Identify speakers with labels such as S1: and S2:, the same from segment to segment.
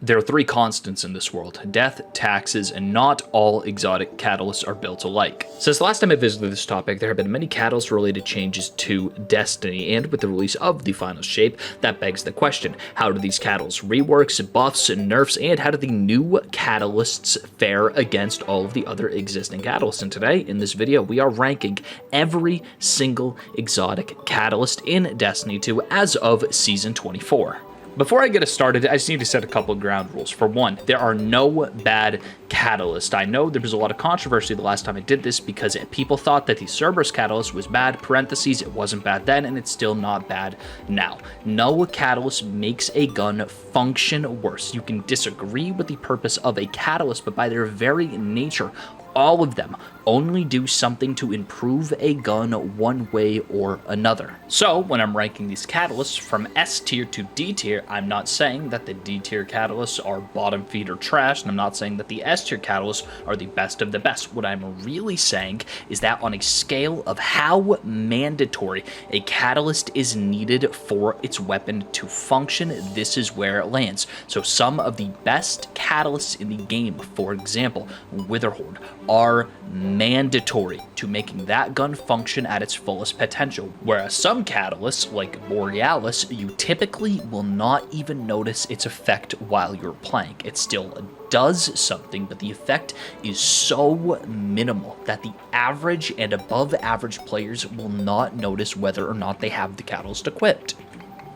S1: There are three constants in this world: death, taxes, and not all exotic catalysts are built alike. Since the last time I visited this topic, there have been many catalyst-related changes to Destiny, and with the release of the final shape, that begs the question: how do these catalysts reworks, buffs, nerfs, and how do the new catalysts fare against all of the other existing catalysts? And today, in this video, we are ranking every single exotic catalyst in Destiny 2 as of Season 24. Before I get us started, I just need to set a couple of ground rules. For one, there are no bad catalysts. I know there was a lot of controversy the last time I did this because people thought that the Cerberus catalyst was bad, parentheses, it wasn't bad then, and it's still not bad now. No catalyst makes a gun function worse. You can disagree with the purpose of a catalyst, but by their very nature, all of them only do something to improve a gun one way or another. So when I'm ranking these catalysts from S tier to D tier, I'm not saying that the D tier catalysts are bottom feed or trash, and I'm not saying that the S tier catalysts are the best of the best. What I'm really saying is that on a scale of how mandatory a catalyst is needed for its weapon to function, this is where it lands. So some of the best catalysts in the game, for example, Witherhorn, are mandatory to making that gun function at its fullest potential, whereas some catalysts, like Borealis, you typically will not even notice its effect while you're playing. It still does something, but the effect is so minimal that the average and above average players will not notice whether or not they have the catalyst equipped.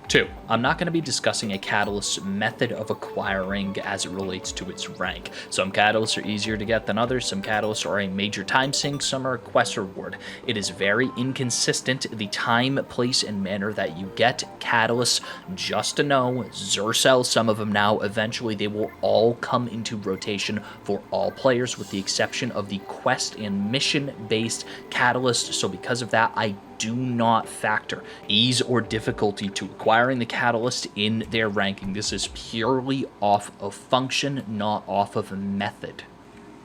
S1: 2. I'm not going to be discussing a catalyst's method of acquiring as it relates to its rank. Some catalysts are easier to get than others, some catalysts are a major time sink, some are a quest reward. It is very inconsistent, the time, place, and manner that you get catalysts. Just to know, Xur sells some of them now. Eventually they will all come into rotation for all players with the exception of the quest and mission based catalyst. So because of that, I do not factor ease or difficulty to acquiring the catalyst in their ranking. This is purely off of function, not off of method.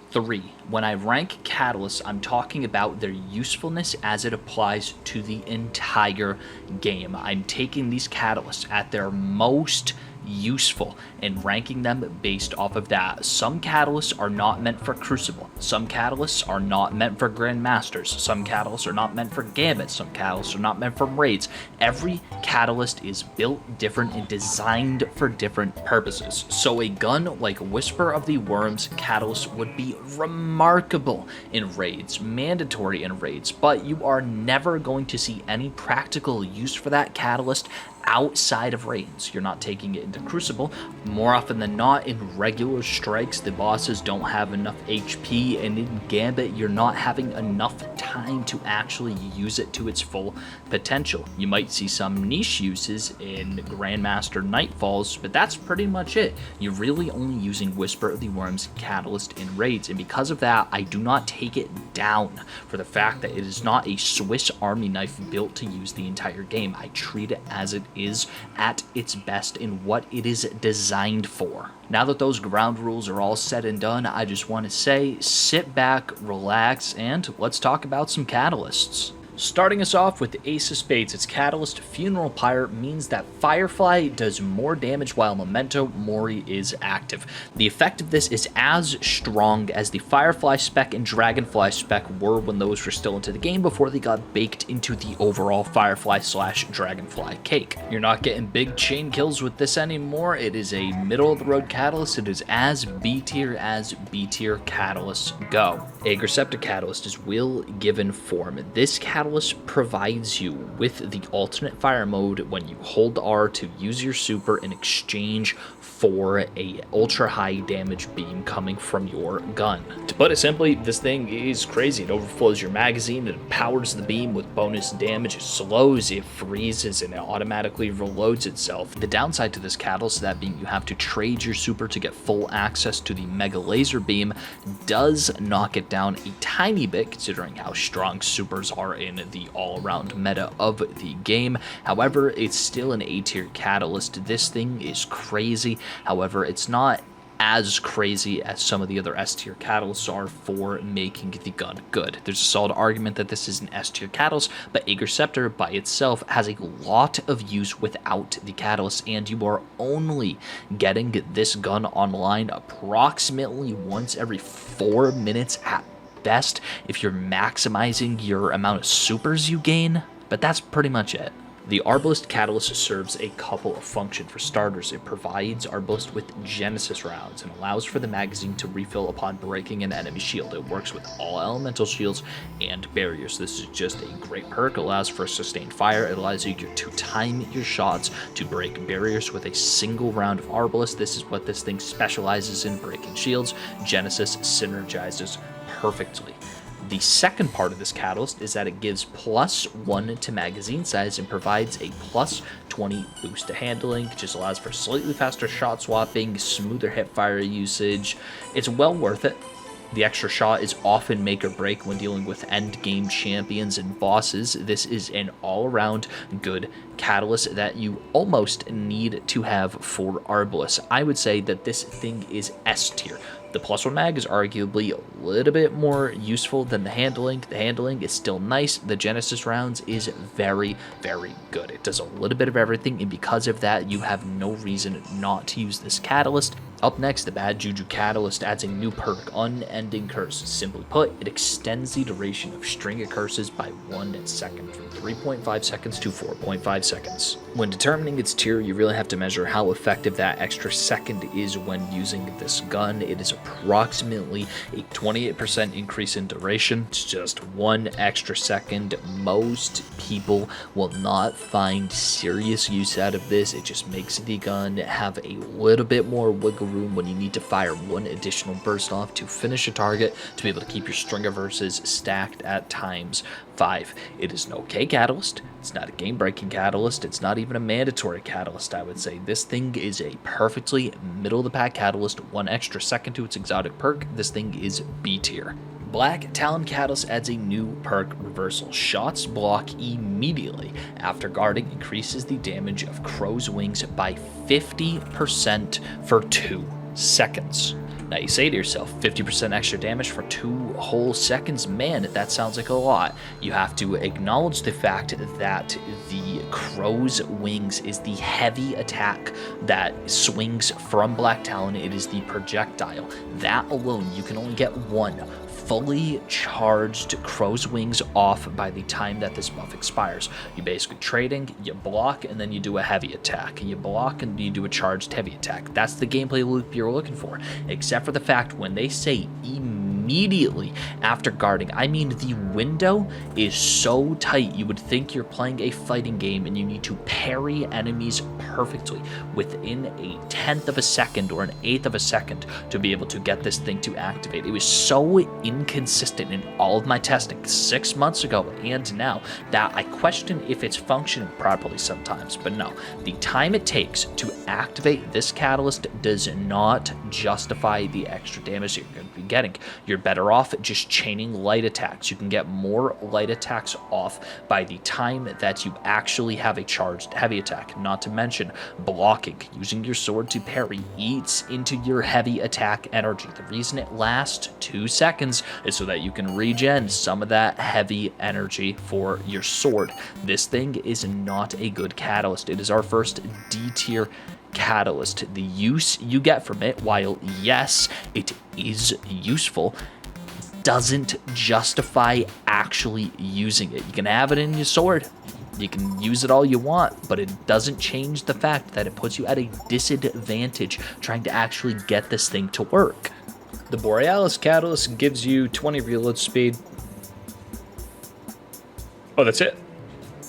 S1: 3. When I rank catalysts, I'm talking about their usefulness as it applies to the entire game. I'm taking these catalysts at their most useful and ranking them based off of that. Some catalysts are not meant for Crucible. Some catalysts are not meant for Grandmasters. Some catalysts are not meant for Gambits. Some catalysts are not meant for raids. Every catalyst is built different and designed for different purposes. So a gun like Whisper of the Worms catalyst would be remarkable in raids, mandatory in raids, but you are never going to see any practical use for that catalyst outside of raids. You're not taking it into Crucible. More often than not, in regular strikes, the bosses don't have enough HP, and in Gambit, you're not having enough time to actually use it to its full potential. You might see some niche uses in Grandmaster Nightfalls, but that's pretty much it. You're really only using Whisper of the Worms catalyst in raids, and because of that, I do not take it down for the fact that it is not a Swiss Army knife built to use the entire game. I treat it as it is at its best in what it is designed for. Now that those ground rules are all said and done, I just want to say, sit back, relax, and let's talk about some catalysts. Starting us off with the Ace of Spades, its catalyst, Funeral Pyre, means that Firefly does more damage while Memento Mori is active. The effect of this is as strong as the Firefly spec and Dragonfly spec were when those were still into the game before they got baked into the overall Firefly/Dragonfly cake. You're not getting big chain kills with this anymore. It is a middle-of-the-road catalyst. It is as B tier catalysts go. Ager Sceptre catalyst is will given form. This catalyst provides you with the alternate fire mode when you hold R to use your super in exchange for a ultra high damage beam coming from your gun. To put it simply, this thing is crazy. It overflows your magazine, it empowers the beam with bonus damage, it slows, it freezes, and it automatically reloads itself. The downside to this catalyst, that being you have to trade your super to get full access to the mega laser beam, does knock it down a tiny bit considering how strong supers are in the all-around meta of the game. However, it's still an A tier catalyst. This thing is crazy. However, it's not as crazy as some of the other S tier catalysts are for making the gun good. There's a solid argument that this is an S tier catalyst, but Ager Sceptre by itself has a lot of use without the catalyst, and you are only getting this gun online approximately once every 4 minutes at best if you're maximizing your amount of supers you gain, but that's pretty much it. The Arbelist catalyst serves a couple of functions. For starters, it provides Arbelist with Genesis rounds and allows for the magazine to refill upon breaking an enemy shield. It works with all elemental shields and barriers. This is just a great perk. It allows for sustained fire. It allows you to time your shots to break barriers with a single round of Arbelist. This is what this thing specializes in, breaking shields. Genesis synergizes perfectly. The second part of this catalyst is that it gives +1 to magazine size and provides a +20 boost to handling. It just allows for slightly faster shot swapping, smoother hip fire usage. It's well worth it. The extra shot is often make or break when dealing with end game champions and bosses. This is an all-around good catalyst that you almost need to have for Arbelist. I would say that this thing is S tier. The +1 mag is arguably a little bit more useful than the handling. The handling is still nice. The Genesis rounds is very, very good. It does a little bit of everything, and because of that, you have no reason not to use this catalyst. Up next, the Bad Juju catalyst adds a new perk, Unending Curse. Simply put, it extends the duration of string of curses by 1 second, from 3.5 seconds to 4.5 seconds. When determining its tier, you really have to measure how effective that extra second is when using this gun. It is approximately a 28% increase in duration. It's just 1 extra second. Most people will not find serious use out of this. It just makes the gun have a little bit more wiggle room when you need to fire 1 additional burst off to finish a target to be able to keep your string of verses stacked at ×5. It is an okay catalyst. It's not a game-breaking catalyst. It's not even a mandatory catalyst, I would say. This thing is a perfectly middle-of-the-pack catalyst. 1 extra second to its exotic perk. This thing is B tier. Black Talon catalyst adds a new perk, Reversal. Shots block immediately after guarding, increases the damage of Crow's Wings by 50% for 2 seconds. Now you say to yourself, 50% extra damage for 2 whole seconds? Man, that sounds like a lot. You have to acknowledge the fact that the Crow's Wings is the heavy attack that swings from Black Talon. It is the projectile. That alone, you can only get 1 fully charged Crow's Wings off by the time that this buff expires. You basically trading, you block, and then you do a heavy attack. You block and you do a charged heavy attack. That's the gameplay loop you're looking for, except for the fact when they say immediately after guarding, I mean the window is so tight you would think you're playing a fighting game and you need to parry enemies perfectly within a 1/10 of a second or an 1/8 of a second to be able to get this thing to activate. It was so inconsistent in all of my testing 6 months ago and now that I question if it's functioning properly sometimes. But no, the time it takes to activate this catalyst does not justify the extra damage you're going to be getting. You're better off just chaining light attacks. You can get more light attacks off by the time that you actually have a charged heavy attack. Not to mention blocking, using your sword to parry eats into your heavy attack energy. The reason it lasts 2 seconds is so that you can regen some of that heavy energy for your sword. This thing is not a good catalyst. It is our first D tier catalyst. The use you get from it, while yes, it is useful, doesn't justify actually using it. You can have it in your sword. You can use it all you want, but it doesn't change the fact that it puts you at a disadvantage trying to actually get this thing to work. The Borealis catalyst gives you 20 reload speed. Oh, that's it?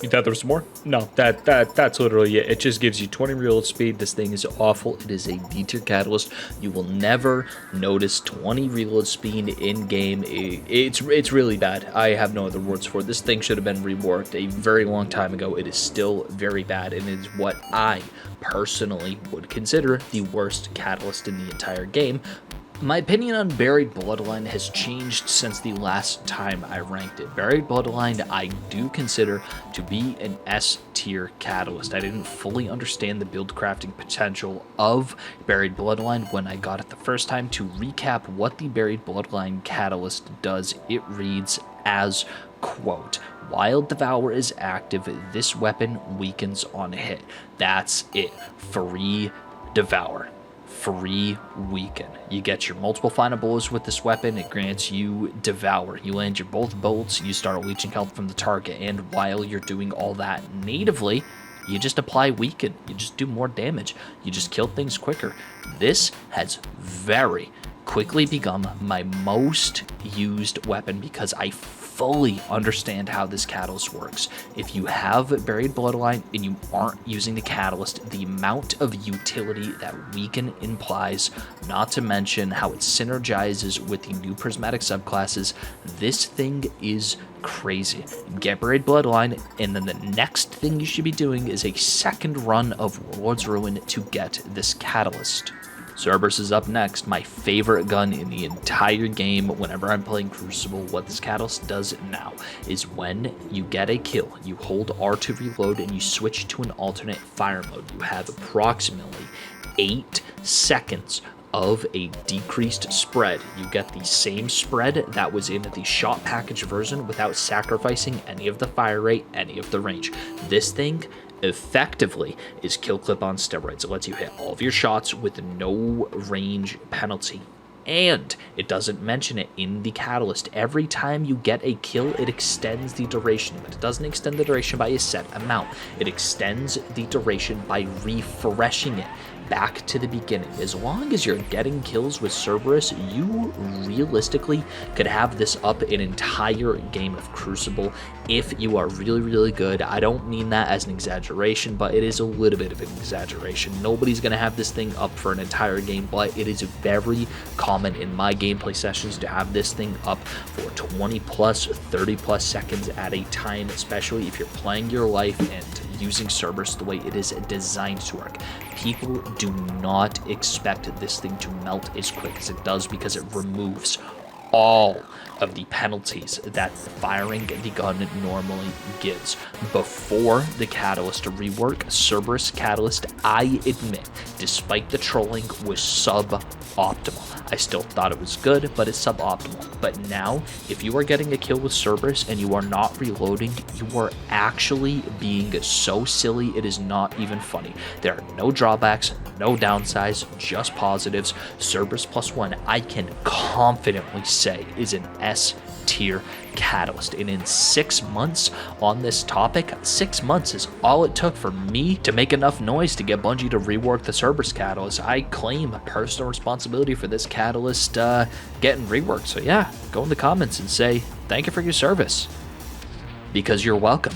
S1: You thought there was more? No, that's literally it. It just gives you 20 reload speed. This thing is awful. It is a D tier catalyst. You will never notice 20 reload speed in game. It's really bad. I have no other words for it. This thing should have been reworked a very long time ago. It is still very bad, and it is what I personally would consider the worst catalyst in the entire game. My opinion on Buried Bloodline has changed since the last time I ranked it. Buried Bloodline I do consider to be an S tier catalyst. I didn't fully understand the build crafting potential of Buried Bloodline when I got it the first time. To recap what the Buried Bloodline catalyst does, it reads as, quote, while Devour is active, this weapon weakens on hit. That's it. Free Devour. Free weaken. You get your multiple final blows with this weapon. It grants you Devour. You land your both bolts, you start leeching health from the target, and while you're doing all that natively, you just apply weaken. You just do more damage. You just kill things quicker. This has very quickly become my most used weapon because I fully understand how this catalyst works. If you have Buried Bloodline and you aren't using the catalyst, the amount of utility that weaken implies, not to mention how it synergizes with the new prismatic subclasses, this thing is crazy. Get Buried Bloodline, and then the next thing you should be doing is a second run of Warlord's Ruin to get this catalyst. Cerberus is up next. My favorite gun in the entire game whenever I'm playing Crucible. What this catalyst does now is when you get a kill, you hold R to reload and you switch to an alternate fire mode. You have approximately 8 seconds of a decreased spread. You get the same spread that was in the shot package version without sacrificing any of the fire rate, any of the range. This thing effectively is kill clip on steroids. It lets you hit all of your shots with no range penalty, and it doesn't mention it in the catalyst. Every time you get a kill, it extends the duration, but it doesn't extend the duration by a set amount. It extends the duration by refreshing it back to the beginning. As long as you're getting kills with Cerberus, you realistically could have this up an entire game of Crucible if you are really, really good. I don't mean that as an exaggeration, but it is a little bit of an exaggeration. Nobody's going to have this thing up for an entire game, but it is very common in my gameplay sessions to have this thing up for 20 plus, 30 plus seconds at a time, especially if you're playing your life and using Cerberus the way it is designed to work. People do not expect this thing to melt as quick as it does because it removes all of the penalties that firing the gun normally gives. Before the catalyst rework, Cerberus catalyst, I admit, despite the trolling, was suboptimal. I still thought it was good, but it's suboptimal. But now, if you are getting a kill with Cerberus and you are not reloading, you are actually being so silly, it is not even funny. There are no drawbacks, no downsides, just positives. Cerberus +1, I can confidently say, is an S tier catalyst, and in 6 months on this topic, 6 months is all it took for me to make enough noise to get Bungie to rework the Cerberus catalyst. I claim personal responsibility for this catalyst getting reworked. So yeah, go in the comments and say thank you for your service, because you're welcome.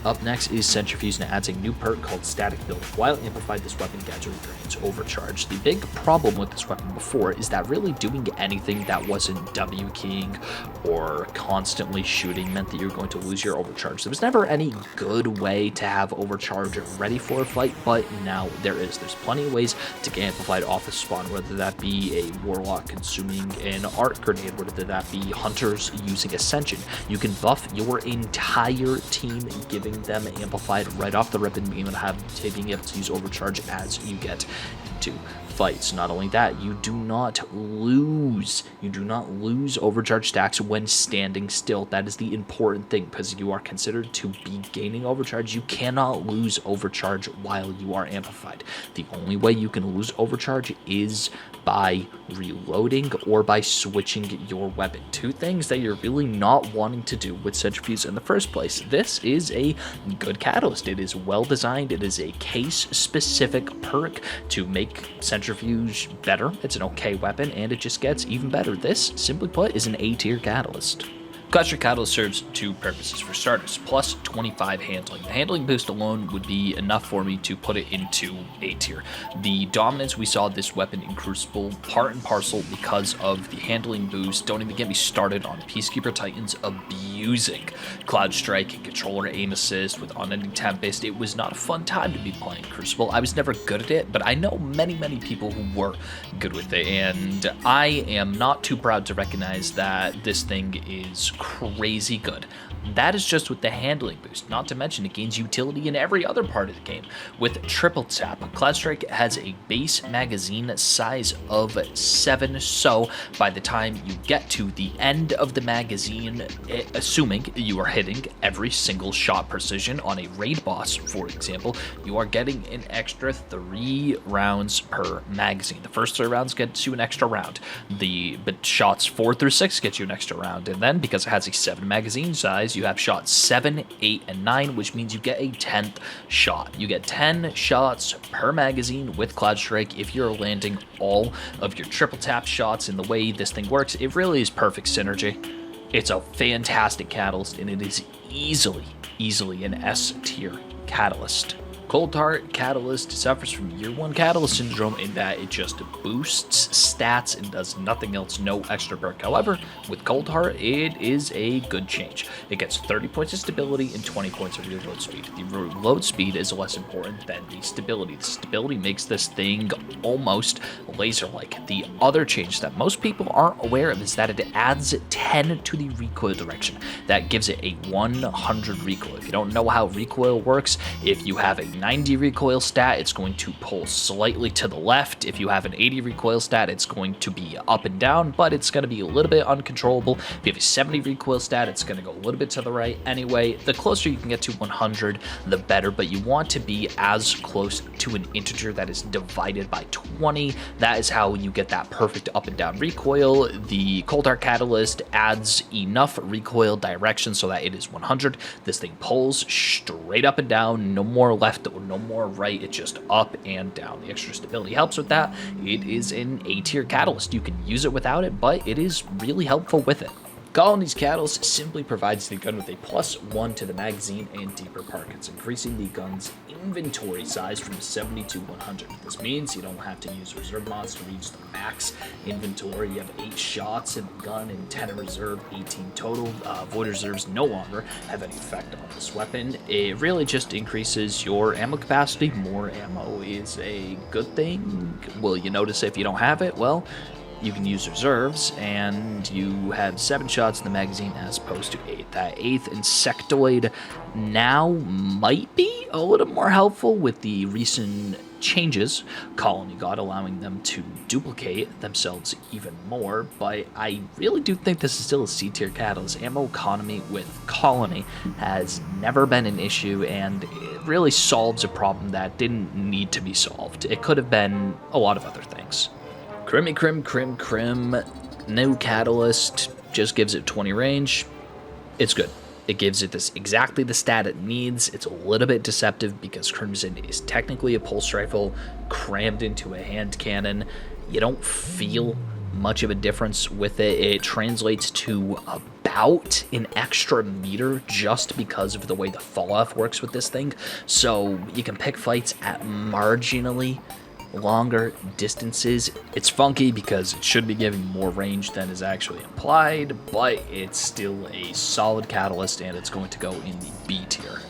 S1: Up next is Centrifuse, and adds a new perk called Static Build. While amplified, this weapon gradually drains Overcharge. The big problem with this weapon before is that really doing anything that wasn't W keying or constantly shooting meant that you were going to lose your Overcharge. There was never any good way to have Overcharge ready for a fight, but now there is. There's plenty of ways to get amplified off the spawn, whether that be a Warlock consuming an Art Grenade, whether that be Hunters using Ascension. You can buff your entire team, giving them amplified right off the rip and being able to use Overcharge as you get into fights. Not only that, you do not lose Overcharge stacks when standing still. That is the important thing, because you are considered to be gaining Overcharge. You cannot lose Overcharge while you are amplified. The only way you can lose Overcharge is by reloading or by switching your weapon. Two things that you're really not wanting to do with Centrifuse in the first place. This is a good catalyst. It is well designed. It is a case-specific perk to make Centrifuse better. It's an okay weapon, and it just gets even better. This, simply put, is an A-tier catalyst. Cloudstrike Catalyst serves two purposes. For starters, plus 25 handling. The handling boost alone would be enough for me to put it into A tier. The dominance we saw this weapon in Crucible, part and parcel because of the handling boost. Don't even get me started on Peacekeeper Titans, abuse using Cloudstrike and controller aim assist with unending tempest. It was not a fun time to be playing Crucible. I was never good at it, but I know many people who were good with it, and I am not too proud to recognize that this thing is crazy good. That is just with the handling boost, not to mention it gains utility in every other part of the game. With triple tap, Cloudstrike has a base magazine size of 7, so by the time you get to the end of the magazine, assuming you are hitting every single shot precision on a raid boss, for example, you are getting an extra 3 rounds per magazine. The first 3 rounds gets you an extra round. But shots 4 through 6 get you an extra round, and then because it has a 7 magazine size, you have shots 7, 8, and 9, which means you get a 10th shot. You get 10 shots per magazine with Cloudstrike if you're landing all of your triple tap shots. In the way this thing works, it really is perfect synergy. It's a fantastic catalyst, and it is easily an S tier catalyst. Coldheart Catalyst suffers from Year 1 Catalyst Syndrome in that it just boosts stats and does nothing else, no extra perk. However, with Coldheart, it is a good change. It gets 30 points of stability and 20 points of reload speed. The reload speed is less important than the stability. The stability makes this thing almost laser-like. The other change that most people aren't aware of is that it adds 10 to the recoil direction. That gives it a 100 recoil. If you don't know how recoil works, if you have a 90 recoil stat, it's going to pull slightly to the left. If you have an 80 recoil stat, it's going to be up and down, but it's going to be a little bit uncontrollable. If you have a 70 recoil stat, it's going to go a little bit to the right. Anyway, the closer you can get to 100, the better, but you want to be as close to an integer that is divided by 20. That is how you get that perfect up and down recoil. The Coldheart Catalyst adds enough recoil direction so that it is 100. This thing pulls straight up and down, no more left or no more right, it's just up and down. The extra stability helps with that. It is an A tier catalyst. You can use it without it, but it is really helpful with it. Colony's Catalyst simply provides the gun with a +1 to the magazine and deeper pockets, increasing the gun's inventory size from 70 to 100. This means you don't have to use reserve mods to reach the max inventory. You have 8 shots in the gun and 10 in reserve, 18 total. Void reserves no longer have any effect on this weapon. It really just increases your ammo capacity. More ammo is a good thing. Will you notice if you don't have it? Well, you can use reserves, and you have 7 shots in the magazine as opposed to 8. That 8th insectoid now might be a little more helpful with the recent changes Colony got, allowing them to duplicate themselves even more, but I really do think this is still a C tier catalyst. Ammo economy with Colony has never been an issue, and it really solves a problem that didn't need to be solved. It could have been a lot of other things. Crim. No catalyst, just gives it 20 range. It's good. It gives it exactly the stat it needs. It's a little bit deceptive because Crimson is technically a pulse rifle crammed into a hand cannon. You don't feel much of a difference with it. It translates to about an extra meter just because of the way the fall off works with this thing. So you can pick fights at marginally longer distances. It's funky because it should be giving more range than is actually implied, but it's still a solid catalyst, and it's going to go in the B tier.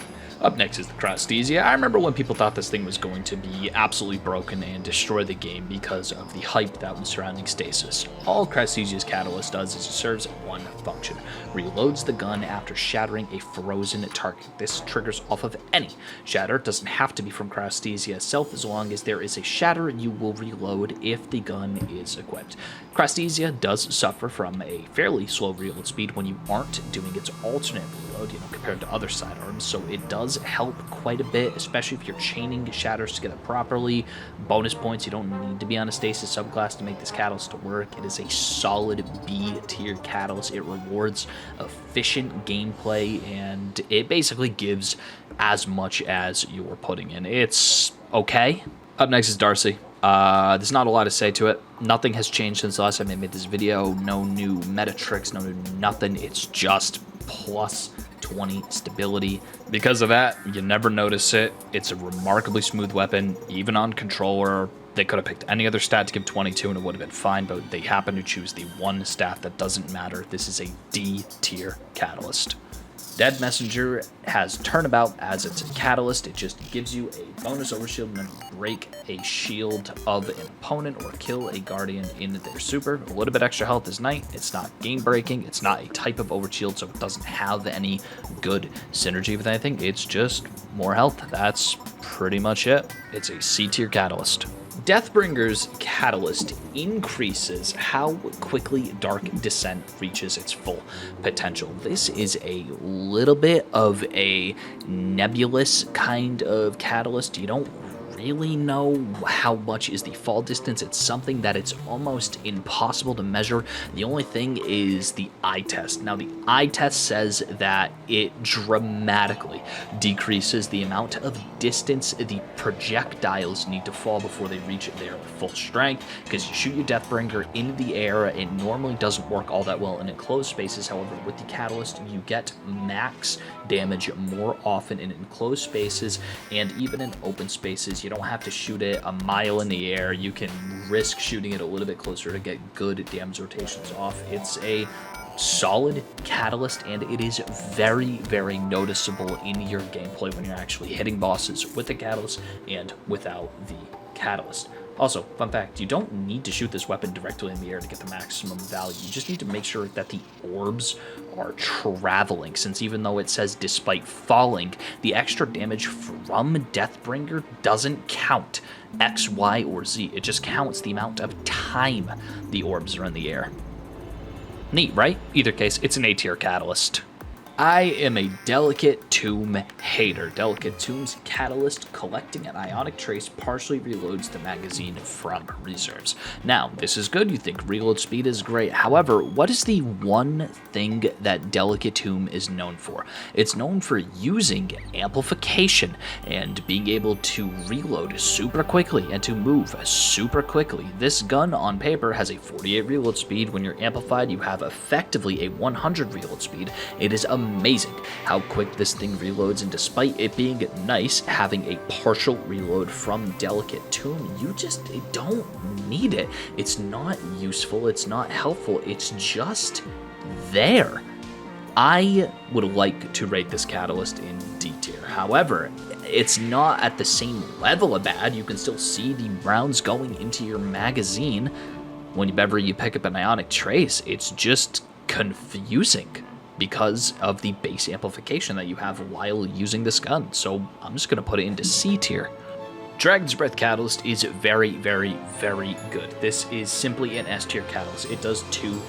S1: Up next is the Cryosthesia. I remember when people thought this thing was going to be absolutely broken and destroy the game because of the hype that was surrounding Stasis. All Cryosthesia's catalyst does is it serves one function: reloads the gun after shattering a frozen target. This triggers off of any shatter. It doesn't have to be from Cryosthesia itself. As long as there is a shatter, you will reload if the gun is equipped. Cryosthesia does suffer from a fairly slow reload speed when you aren't doing its alternate reload, compared to other sidearms, so it does help quite a bit, especially if you're chaining shatters together properly. Bonus points, you don't need to be on a stasis subclass to make this catalyst to work. It is a solid B tier catalyst. It rewards efficient gameplay, and it basically gives as much as you're putting in. It's okay. Up next is D.A.R.C.I. There's not a lot to say to it. Nothing has changed since the last time I made this video. No new meta tricks, no new nothing. It's just plus 20 stability. Because of that, you never notice it. It's a remarkably smooth weapon, even on controller. They could have picked any other stat to give 22 and it would have been fine, but they happen to choose the one stat that doesn't matter. This is a D tier catalyst. Dead Messenger has Turnabout as its catalyst. It just gives you a bonus overshield and then break a shield of an opponent or kill a guardian in their super. A little bit extra health is nice. It's not game breaking. It's not a type of overshield, so it doesn't have any good synergy with anything. It's just more health. That's pretty much it. It's a C tier catalyst. Deathbringer's catalyst increases how quickly Dark Descent reaches its full potential. This is a little bit of a nebulous kind of catalyst. You don't really know how much is the fall distance. It's something that it's almost impossible to measure. The only thing is the eye test. Now the eye test says that it dramatically decreases the amount of distance the projectiles need to fall before they reach their full strength, because you shoot your Deathbringer into the air, it normally doesn't work all that well in enclosed spaces. However, with the catalyst you get max damage more often in enclosed spaces, and even in open spaces. You don't have to shoot it a mile in the air. You can risk shooting it a little bit closer to get good damage rotations off. It's a solid catalyst, and it is very, very noticeable in your gameplay when you're actually hitting bosses with the catalyst and without the catalyst. Also, fun fact, you don't need to shoot this weapon directly in the air to get the maximum value. You just need to make sure that the orbs are traveling, since even though it says despite falling, the extra damage from Deathbringer doesn't count X, Y, or Z. It just counts the amount of time the orbs are in the air. Neat, right? Either case, it's an A tier catalyst. I am a Delicate Tomb hater. Delicate Tomb's catalyst, collecting an Ionic Trace, partially reloads the magazine from reserves. Now, this is good. You think reload speed is great. However, what is the one thing that Delicate Tomb is known for? It's known for using amplification and being able to reload super quickly and to move super quickly. This gun on paper has a 48 reload speed. When you're amplified, you have effectively a 100 reload speed. It is amazing how quick this thing reloads, and despite it being nice having a partial reload from Delicate Tomb, you just don't need it. It's not useful, it's not helpful, it's just there. I would like to rate this catalyst in D tier. However, it's not at the same level of bad. You can still see the rounds going into your magazine whenever you pick up an Ionic Trace. It's just confusing because of the base amplification that you have while using this gun. So I'm just going to put it into C tier. Dragon's Breath Catalyst is very, very, very good. This is simply an S tier catalyst. It does two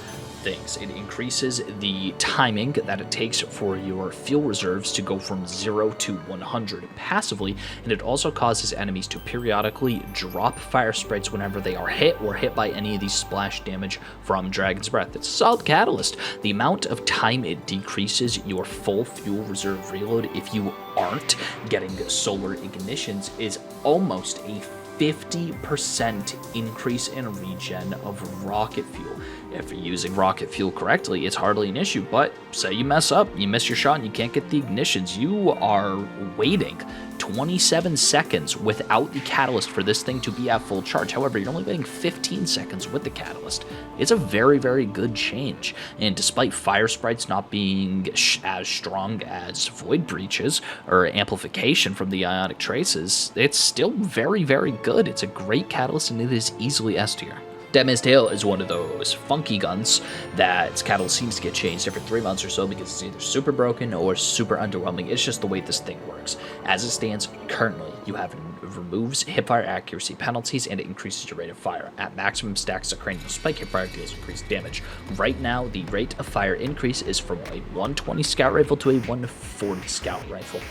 S1: things. It increases the timing that it takes for your fuel reserves to go from 0 to 100 passively, and it also causes enemies to periodically drop fire sprites whenever they are hit or hit by any of these splash damage from Dragon's Breath. It's a solid catalyst. The amount of time it decreases your full fuel reserve reload if you aren't getting solar ignitions is almost a 50% increase in regen of rocket fuel. If you're using rocket fuel correctly, it's hardly an issue, but say you mess up, you miss your shot and you can't get the ignitions, you are waiting 27 seconds without the catalyst for this thing to be at full charge. However, you're only waiting 15 seconds with the catalyst. It's a very, very good change, and despite fire sprites not being as strong as void breaches or amplification from the Ionic Traces, it's still very, very good. It's a great catalyst, and it is easily S tier. Deadman's Tale is one of those funky guns that its catalyst seems to get changed every 3 months or so because it's either super broken or super underwhelming. It's just the way this thing works. As it stands currently, you have removes hipfire accuracy penalties and it increases your rate of fire. At maximum stacks, a cranial spike hipfire deals increased damage. Right now, the rate of fire increase is from a 120 scout rifle to a 140 scout rifle.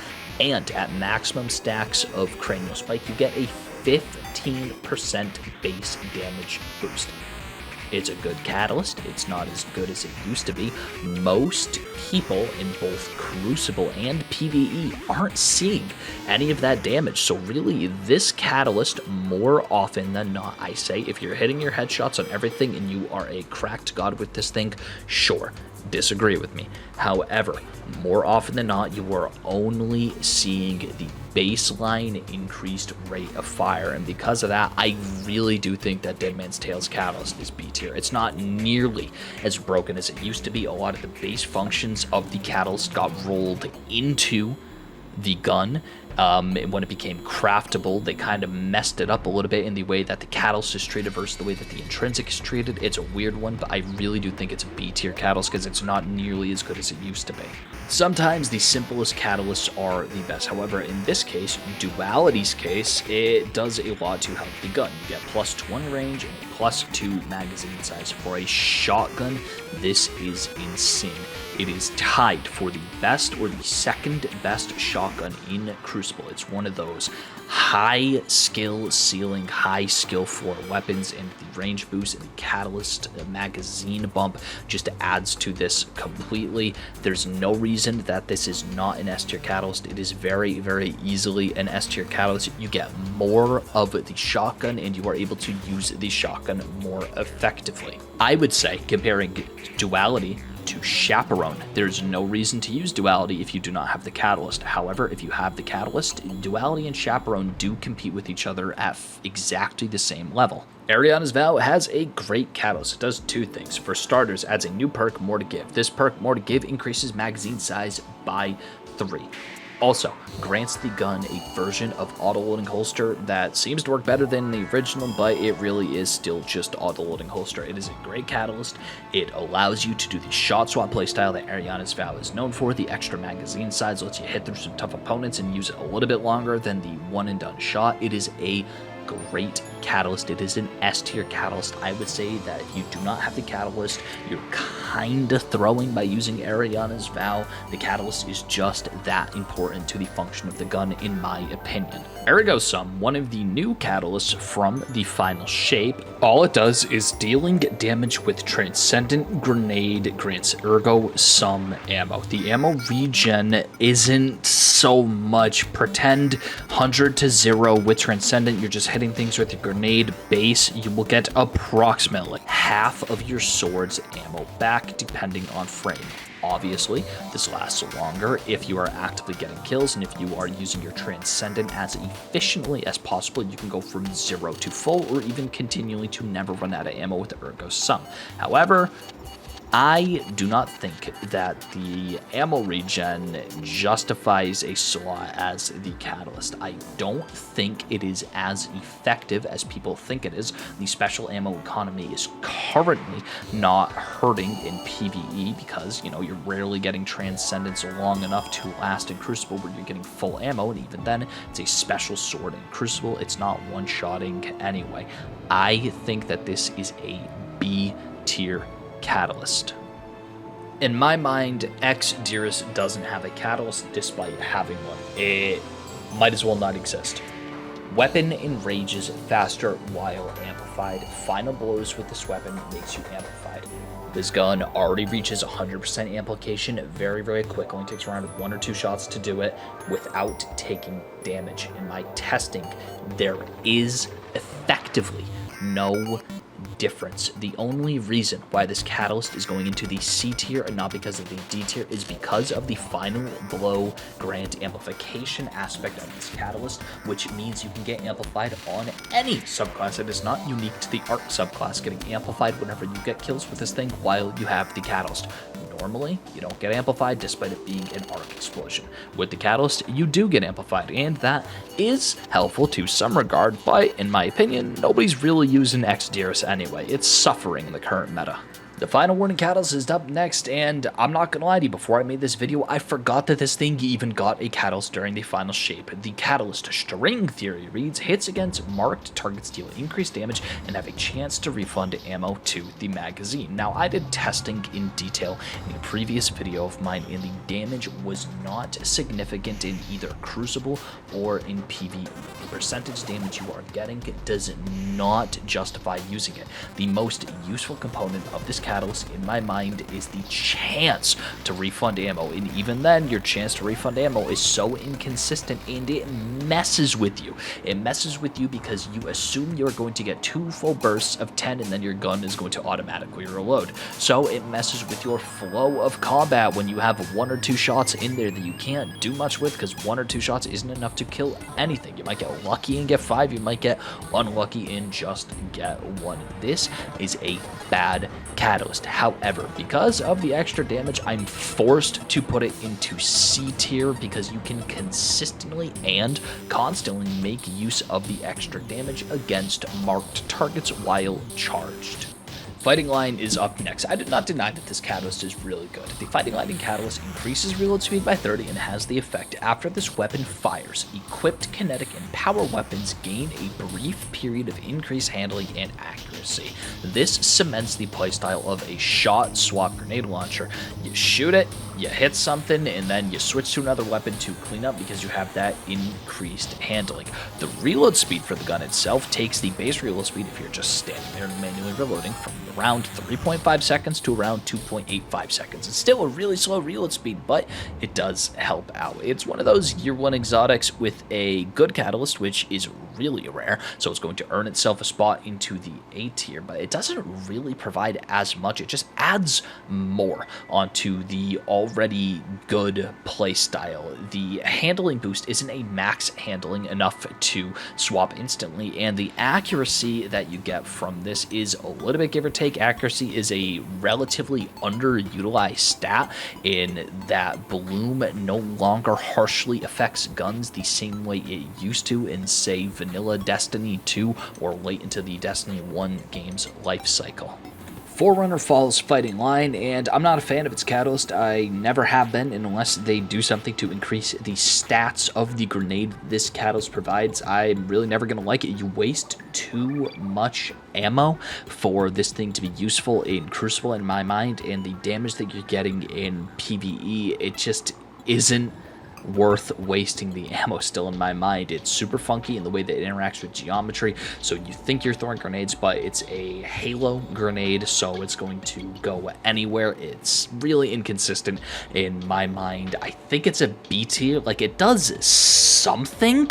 S1: And at maximum stacks of cranial spike, you get a 15% base damage boost. It's a good catalyst. It's not as good as it used to be. Most people in both Crucible and PvE aren't seeing any of that damage. So really, this catalyst, more often than not, I say, if you're hitting your headshots on everything and you are a cracked god with this thing, sure, disagree with me. However, more often than not, you are only seeing the baseline increased rate of fire, and because of that, I really do think that Dead Man's Tale's Catalyst is B tier. It's not nearly as broken as it used to be. A lot of the base functions of the Catalyst got rolled into the gun. When it became craftable, they kind of messed it up a little bit in the way that the Catalyst is treated versus the way that the Intrinsic is treated. It's a weird one, but I really do think it's a B tier Catalyst because it's not nearly as good as it used to be. Sometimes the simplest Catalysts are the best. However, in this case, Duality's case, it does a lot to help the gun. You get plus 20 range and +2 magazine size. For a shotgun, this is insane. It is tied for the best or the second best shotgun in Crucible. It's one of those high skill ceiling, high skill floor weapons, and the range boost and the catalyst magazine bump just adds to this completely. There's no reason that this is not an S tier catalyst. It is very, very easily an S tier catalyst. You get more of the shotgun and you are able to use the shotgun more effectively. I would say, comparing Duality to Chaperone, there's no reason to use Duality if you do not have the Catalyst. However, if you have the Catalyst, Duality and Chaperone do compete with each other at exactly the same level. Eriana's Vow has a great catalyst. It does two things. For starters, adds a new perk, More to Give. This perk, More to Give, increases magazine size by 3. Also, grants the gun a version of auto-loading holster that seems to work better than the original, but it really is still just auto-loading holster. It is a great catalyst. It allows you to do the shot swap playstyle that Eriana's Vow is known for. The extra magazine size lets you hit through some tough opponents and use it a little bit longer than the one-and-done shot. It is a great catalyst. It is an S tier catalyst. I would say that if you do not have the catalyst, you're kind of throwing by using Eriana's Vow. The catalyst is just that important to the function of the gun, in my opinion. Ergo Sum, one of the new catalysts from the final shape. All it does is dealing damage with Transcendent Grenade grants Ergo Sum ammo. The ammo regen isn't so much. Pretend 100 to 0 with Transcendent. You're just hitting things with your grenade base. You will get approximately half of your sword's ammo back depending on frame. Obviously, this lasts longer if you are actively getting kills, and if you are using your Transcendent as efficiently as possible, you can go from 0 to full, or even continually to never run out of ammo with Ergo Sum. However, I do not think that the ammo regen justifies a slot as the catalyst. I don't think it is as effective as people think it is. The special ammo economy is currently not hurting in PvE because, you know, you're rarely getting Transcendence long enough to last in Crucible where you're getting full ammo, and even then, it's a special sword in Crucible. It's not one-shotting anyway. I think that this is a B tier catalyst. In my mind, Diris doesn't have a catalyst despite having one. It might as well not exist. Weapon enrages faster while amplified. Final blows with this weapon makes you amplified. This gun already reaches 100% amplification very, very quick. Only takes around 1 or 2 shots to do it without taking damage. In my testing, there is effectively no difference. The only reason why this catalyst is going into the C tier and not because of the D tier is because of the final blow grant amplification aspect of this catalyst, which means you can get amplified on any subclass. It is not unique to the arc subclass getting amplified whenever you get kills with this thing while you have the catalyst. Normally, you don't get amplified despite it being an arc explosion. With the catalyst, you do get amplified, and that is helpful to some regard, but in my opinion, nobody's really using Diris anyway. It's suffering in the current meta. The final warning catalyst is up next, and I'm not gonna lie to you, before I made this video, I forgot that this thing even got a catalyst during the final shape. The catalyst string theory reads, hits against marked targets deal increased damage and have a chance to refund ammo to the magazine. Now, I did testing in detail in a previous video of mine, and the damage was not significant in either Crucible or in PvE. The percentage damage you are getting does not justify using it. The most useful component of this catalyst in my mind is the chance to refund ammo, and even then your chance to refund ammo is so inconsistent and it messes with you. It messes with you because you assume you're going to get 2 full bursts of 10 and then your gun is going to automatically reload. So it messes with your flow of combat when you have 1 or 2 shots in there that you can't do much with, because 1 or 2 shots isn't enough to kill anything. You might get lucky and get 5, you might get unlucky and just get 1. This is a bad catalyst. However, because of the extra damage, I'm forced to put it into C tier because you can consistently and constantly make use of the extra damage against marked targets while charged. Fighting Line is up next. I did not deny that this catalyst is really good. The Fighting Line catalyst increases reload speed by 30 and has the effect after this weapon fires. Equipped kinetic and power weapons gain a brief period of increased handling and accuracy. This cements the playstyle of a shot swap grenade launcher. You shoot it, you hit something, and then you switch to another weapon to clean up because you have that increased handling. The reload speed for the gun itself takes the base reload speed, if you're just standing there manually reloading, from around 3.5 seconds to around 2.85 seconds. It's still a really slow reload speed, but it does help out. It's one of those year 1 exotics with a good catalyst, which is really rare, so it's going to earn itself a spot into the A tier, but it doesn't really provide as much. It just adds more onto the already good playstyle. The handling boost isn't a max handling enough to swap instantly, and the accuracy that you get from this is a little bit give or take. Accuracy is a relatively underutilized stat in that Bloom no longer harshly affects guns the same way it used to in, say, vanilla Destiny 2 or late into the Destiny 1 game's life cycle. Forerunner follows Fighting Line, and I'm not a fan of its catalyst. I never have been, unless they do something to increase the stats of the grenade this catalyst provides. I'm really never going to like it. You waste too much ammo for this thing to be useful in Crucible, in my mind, and the damage that you're getting in PvE, it just isn't worth wasting the ammo still, in my mind. It's super funky in the way that it interacts with geometry, so you think you're throwing grenades, but it's a halo grenade, so it's going to go anywhere. It's really inconsistent in my mind. I think it's a B tier. Like, it does something,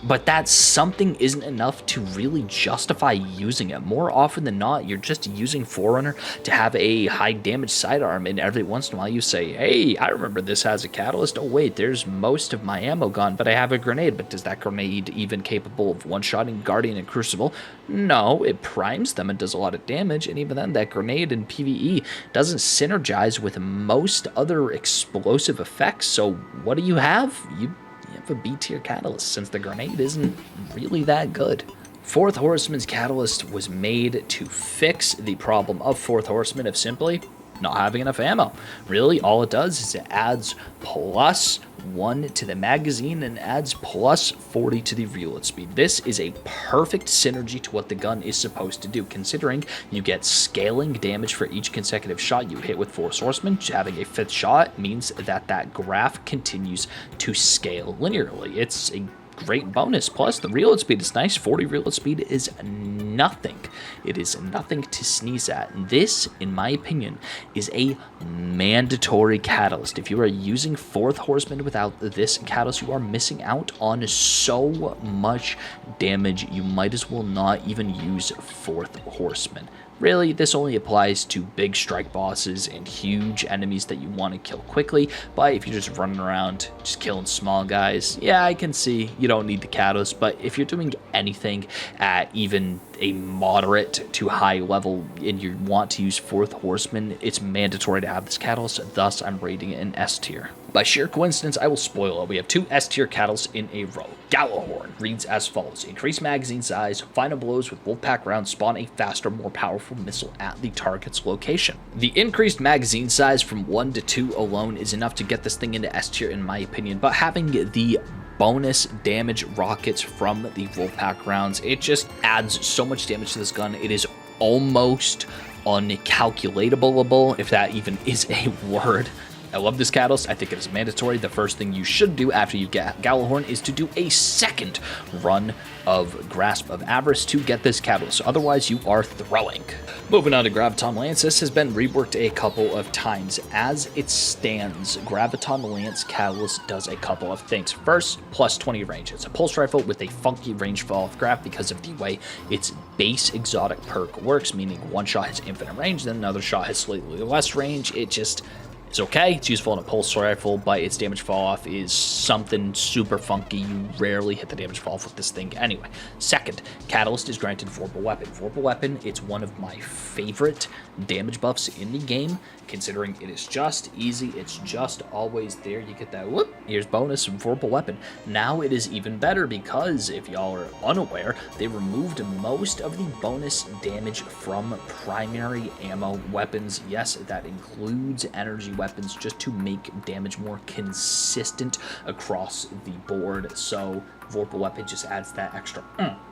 S1: but that something isn't enough to really justify using it. More often than not, you're just using Forerunner to have a high damage sidearm, and every once in a while you say, hey, I remember this has a catalyst. Oh wait, there's most of my ammo gone, but I have a grenade. But is that grenade even capable of one-shotting Guardian and Crucible? No, it primes them and does a lot of damage, and even then that grenade in PvE doesn't synergize with most other explosive effects. So what do you have? You have a B tier catalyst, since the grenade isn't really that good. Fourth Horseman's catalyst was made to fix the problem of Fourth Horseman of simply not having enough ammo. Really, all it does is it adds +1 to the magazine and adds +40 to the reload speed. This is a perfect synergy to what the gun is supposed to do, considering you get scaling damage for each consecutive shot you hit with Fourth Horseman. Having a 5th shot means that that graph continues to scale linearly. It's a great bonus. Plus, the reload speed is nice. 40 reload speed is nothing. It is nothing to sneeze at. This, in my opinion, is a mandatory catalyst. If you are using Fourth Horseman without this catalyst, you are missing out on so much damage. You might as well not even use Fourth Horseman. Really, this only applies to big strike bosses and huge enemies that you want to kill quickly, but if you're just running around just killing small guys, yeah, I can see you don't need the catalyst. But if you're doing anything at even a moderate to high level and you want to use Fourth Horseman, it's mandatory to have this catalyst. Thus, I'm rating it an S tier. By sheer coincidence, I will spoil it. We have 2 S tier catalysts in a row. Gjallarhorn reads as follows: increase magazine size, final blows with Wolfpack rounds spawn a faster, more powerful missile at the target's location. The increased magazine size from 1 to 2 alone is enough to get this thing into S tier, in my opinion, but having the bonus damage rockets from the Wolfpack rounds, it just adds so much damage to this gun. It is almost uncalculatable, if that even is a word. I love this catalyst. I think it is mandatory. The first thing you should do after you get Gjallarhorn is to do a second run of Grasp of Avarice to get this catalyst. Otherwise, you are throwing. Moving on to Graviton Lance, this has been reworked a couple of times. As it stands, Graviton Lance catalyst does a couple of things. First, plus 20 range. It's a pulse rifle with a funky range fall off graph because of the way its base exotic perk works, meaning one shot has infinite range, then another shot has slightly less range. It just is okay. It's useful in a pulse rifle, but its damage fall off is something super funky. You rarely hit the damage fall off with this thing anyway. Second, Catalyst is granted Vorpal Weapon. Vorpal Weapon, it's one of my favorite damage buffs in the game, considering it is just easy. It's just always there. You get that, whoop, here's bonus from Vorpal Weapon. Now it is even better because, if y'all are unaware, they removed most of the bonus damage from primary ammo weapons. Yes, that includes energy weapons, just to make damage more consistent across the board. So Vorpal Weapon just adds that extra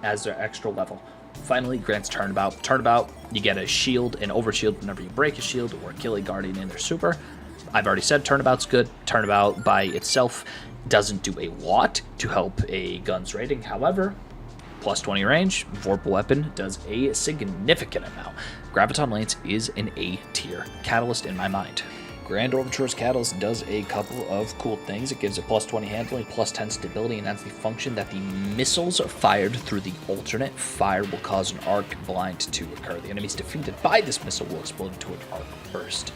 S1: as their extra level. Finally, grants Turnabout. Turnabout, you get a shield, an overshield whenever you break a shield or kill a guardian in their super. I've already said Turnabout's good. Turnabout by itself doesn't do a lot to help a gun's rating. However, plus 20 range, Vorpal Weapon does a significant amount. Graviton Lance is an A tier catalyst in my mind. Grand Overture's Catalyst does a couple of cool things. It gives it plus 20 handling, plus 10 stability, and has the function that the missiles fired through the alternate fire will cause an arc blind to occur. The enemies defeated by this missile will explode into an arc burst.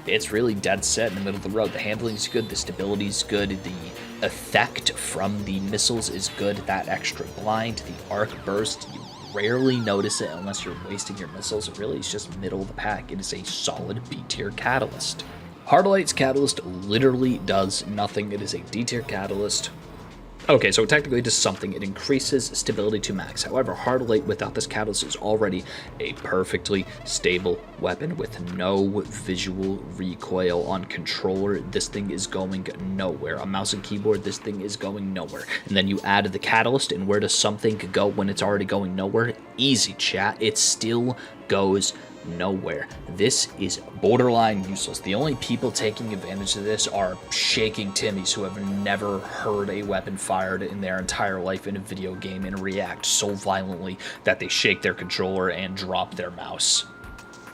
S1: It's really dead set in the middle of the road. The handling is good, the stability is good, the effect from the missiles is good, that extra blind, the arc burst, you rarely notice it unless you're wasting your missiles. It really is just middle of the pack. It is a solid B tier catalyst. Heartlight's catalyst literally does nothing. It is a D tier catalyst. Okay, so technically it does something. It increases stability to max. However, Heartlight without this catalyst is already a perfectly stable weapon with no visual recoil on controller. This thing is going nowhere. On mouse and keyboard, this thing is going nowhere. And then you add the catalyst, and where does something go when it's already going nowhere? Easy, chat. It still goes nowhere. This is borderline useless. The only people taking advantage of this are shaking Timmies who have never heard a weapon fired in their entire life in a video game and react so violently that they shake their controller and drop their mouse.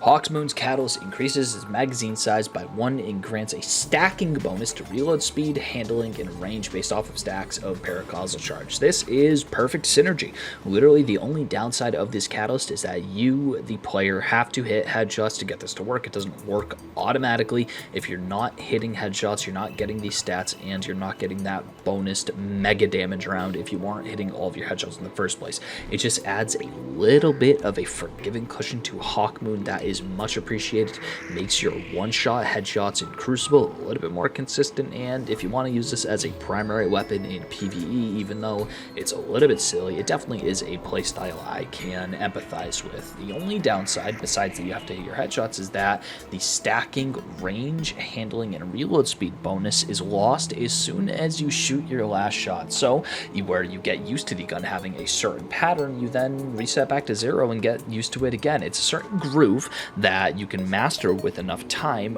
S1: Hawkmoon's Catalyst increases its magazine size by 1 and grants a stacking bonus to reload speed, handling, and range based off of stacks of paracausal charge. This is perfect synergy. Literally, the only downside of this Catalyst is that you, the player, have to hit headshots to get this to work. It doesn't work automatically. If you're not hitting headshots, you're not getting these stats, and you're not getting that bonus mega damage round if you aren't hitting all of your headshots in the first place. It just adds a little bit of a forgiving cushion to Hawkmoon that is much appreciated. Makes your one-shot headshots in Crucible a little bit more consistent, and if you want to use this as a primary weapon in PvE, even though it's a little bit silly, it definitely is a playstyle I can empathize with. The only downside, besides that you have to hit your headshots, is that the stacking, range, handling, and reload speed bonus is lost as soon as you shoot your last shot. So where you get used to the gun having a certain pattern, you then reset back to 0 and get used to it again. It's a certain groove that you can master with enough time,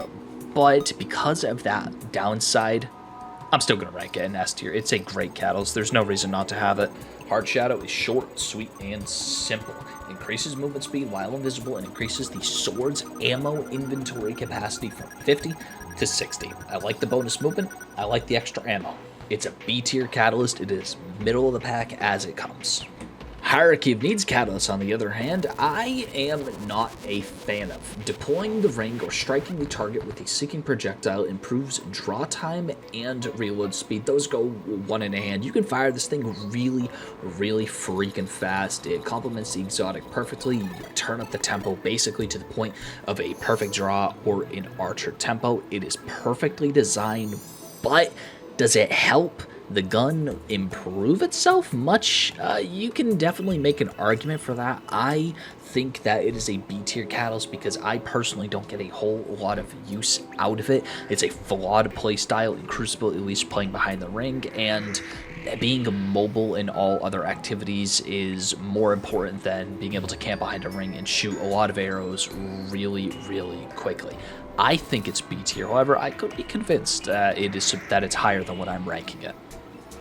S1: but because of that downside, I'm still going to rank it in S tier. It's a great catalyst. There's no reason not to have it. Heartshadow is short, sweet, and simple. Increases movement speed while invisible and increases the sword's ammo inventory capacity from 50 to 60. I like the bonus movement. I like the extra ammo. It's a B tier catalyst. It is middle of the pack as it comes. Hierarchy of Needs Catalyst, on the other hand, I am not a fan of. Deploying the ring or striking the target with a seeking projectile improves draw time and reload speed. Those go one in a hand. You can fire this thing really, really freaking fast. It complements the exotic perfectly. You turn up the tempo basically to the point of a perfect draw or an archer tempo. It is perfectly designed, but does it help the gun improve itself much? You can definitely make an argument for that. I think that it is a B tier catalyst because I personally don't get a whole lot of use out of it. It's a flawed playstyle in Crucible, at least playing behind the ring, and being mobile in all other activities is more important than being able to camp behind a ring and shoot a lot of arrows really, really quickly. I think it's B tier, however, I could be convinced that it's higher than what I'm ranking it.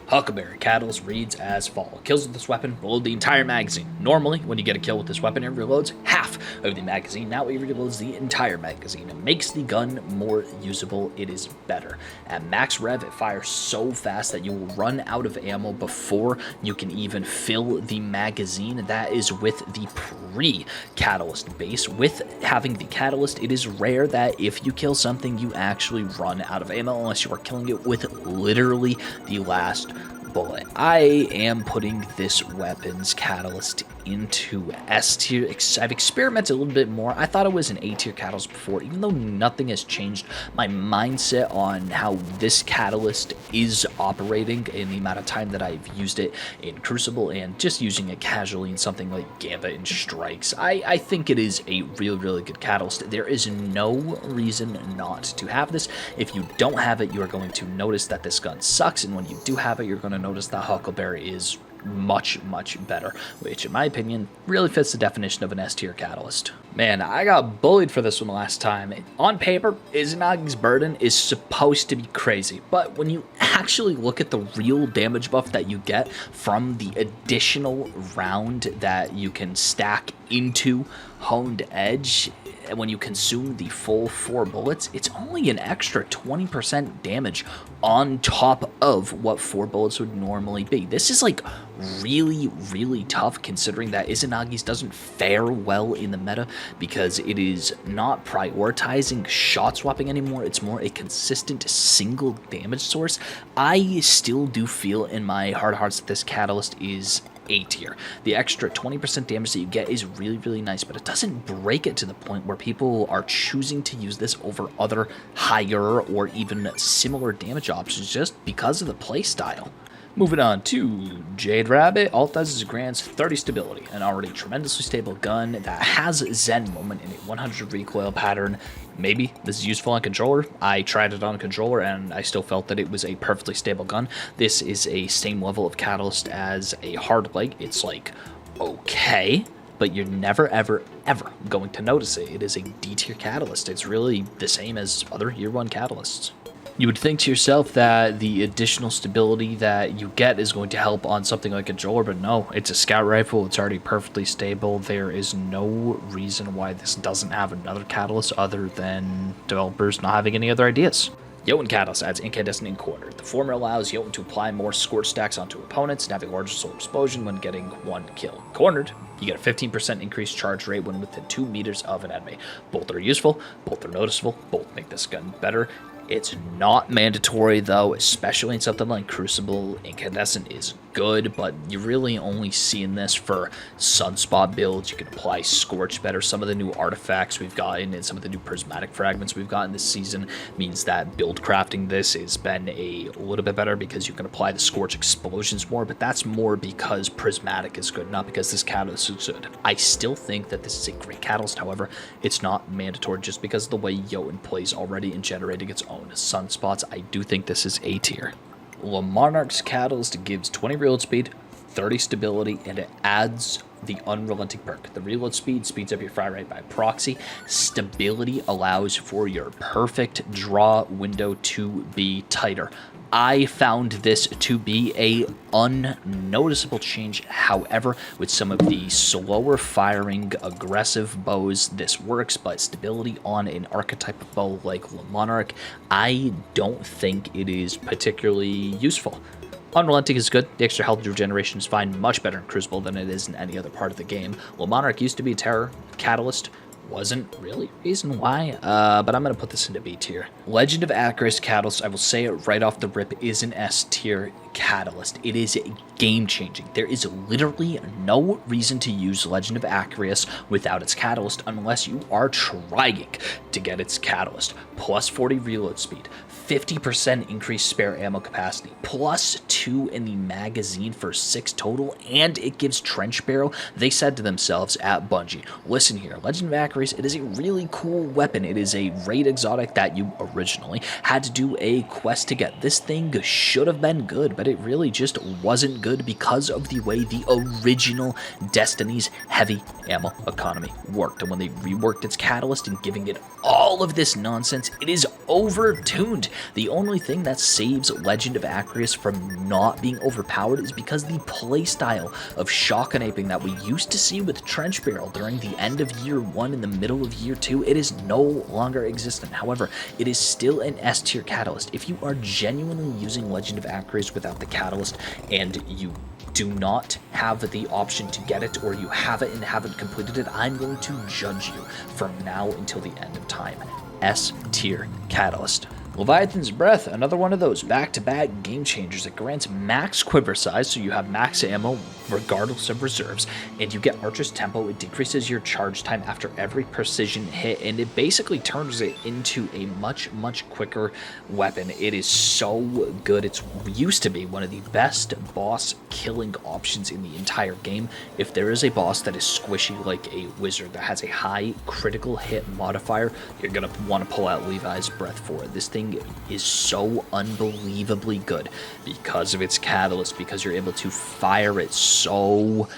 S1: Huckleberry Catalyst reads as follows. Kills with this weapon reload the entire magazine. Normally, when you get a kill with this weapon, it reloads half of the magazine. Now it reloads the entire magazine. It makes the gun more usable. It is better. At max rev, it fires so fast that you will run out of ammo before you can even fill the magazine. That is with the pre-catalyst base. With having the catalyst, it is rare that if you kill something, you actually run out of ammo unless you are killing it with literally the last bullet. I am putting this weapon's catalyst into S tier. I've experimented a little bit more. I thought it was an A tier catalyst before, even though nothing has changed my mindset on how this catalyst is operating in the amount of time that I've used it in Crucible and just using it casually in something like Gambit and Strikes. I think it is a really, really good catalyst. There is no reason not to have this. If you don't have it, you are going to notice that this gun sucks, and when you do have it, you're going to notice that Huckleberry is much, much better, which in my opinion really fits the definition of an S tier catalyst. Man, I got bullied for this one last time. On paper, Izanagi's burden is supposed to be crazy, but when you actually look at the real damage buff that you get from the additional round that you can stack into Honed Edge, and when you consume the full 4 bullets, it's only an extra 20% damage on top of what 4 bullets would normally be. This is like really, really tough considering that Izanagi's doesn't fare well in the meta because it is not prioritizing shot swapping anymore. It's more a consistent single damage source. I still do feel in my heart of hearts that this catalyst is A tier. The extra 20% damage that you get is really, really nice, but it doesn't break it to the point where people are choosing to use this over other higher or even similar damage options just because of the playstyle. Moving on to Jade Rabbit, all it does is grants 30 stability, an already tremendously stable gun that has Zen Moment in a 100 recoil pattern. Maybe this is useful on controller. I tried it on controller and I still felt that it was a perfectly stable gun. This is a same level of catalyst as a hard leg. It's like, okay, but you're never, ever, ever going to notice it. It is a D tier catalyst. It's really the same as other year 1 catalysts. You would think to yourself that the additional stability that you get is going to help on something like a controller, but no, it's a scout rifle. It's already perfectly stable. There is no reason why this doesn't have another catalyst other than developers not having any other ideas. Jotun Catalyst adds Incandescent and Cornered. The former allows Jotun to apply more Scorch stacks onto opponents and have a larger solar explosion when getting 1 kill. Cornered, you get a 15% increased charge rate when within 2 meters of an enemy. Both are useful, both are noticeable, both make this gun better. It's not mandatory though, especially in something like Crucible. Incandescent is good, but you're really only seeing this for Sunspot builds. You can apply Scorch better. Some of the new artifacts we've gotten and some of the new prismatic fragments we've gotten this season means that build crafting this has been a little bit better because you can apply the Scorch explosions more, but that's more because prismatic is good, not because this catalyst is good. I still think that this is a great catalyst, however, it's not mandatory just because of the way Jotun plays already in generating its own sunspots. I do think this is A tier. Le Monarch's Catalyst gives 20 reload speed, 30 stability, and it adds the Unrelenting perk. The reload speed speeds up your fire rate by proxy. Stability allows for your perfect draw window to be tighter. I found this to be a unnoticeable change. However, with some of the slower firing aggressive bows, this works, but stability on an archetype of bow like Le Monarch, I don't think it is particularly useful. Unrelenting is good. The extra health regeneration is fine, much better in Crucible than it is in any other part of the game. Le Monarch used to be a terror catalyst. Wasn't really reason why, but I'm going to put this into B tier. Legend of Acherus Catalyst, I will say it right off the rip, is an S tier catalyst. It is game-changing. There is literally no reason to use Legend of Acherus without its catalyst unless you are trying to get its catalyst. Plus 40 reload speed, 50% increased spare ammo capacity, +2 in the magazine for 6 total, and it gives Trench Barrel. They said to themselves at Bungie, listen here, Legend of Acrius, it is a really cool weapon. It is a raid exotic that you originally had to do a quest to get. This thing should have been good, but it really just wasn't good because of the way the original Destiny's heavy ammo economy worked. And when they reworked its catalyst and giving it all of this nonsense, it is overtuned. The only thing that saves Legend of Acrius from not being overpowered is because the playstyle of shotgun-aping that we used to see with Trench Barrel during the end of Year 1 and the middle of Year 2, it is no longer existent. However, it is still an S-tier catalyst. If you are genuinely using Legend of Acrius without the catalyst and you do not have the option to get it, or you have it and haven't completed it, I'm going to judge you from now until the end of time. S-tier catalyst. Leviathan's Breath, another one of those back-to-back game changers that grants max quiver size, so you have max ammo regardless of reserves, and you get Archer's Tempo. It decreases your charge time after every precision hit, and it basically turns it into a much quicker weapon. It is so good. It's used to be one of the best boss killing options in the entire game. If there is a boss that is squishy like a wizard that has a high critical hit modifier, you're gonna want to pull out Levi's Breath for it. This thing is so unbelievably good because of its catalyst, because you're able to fire it so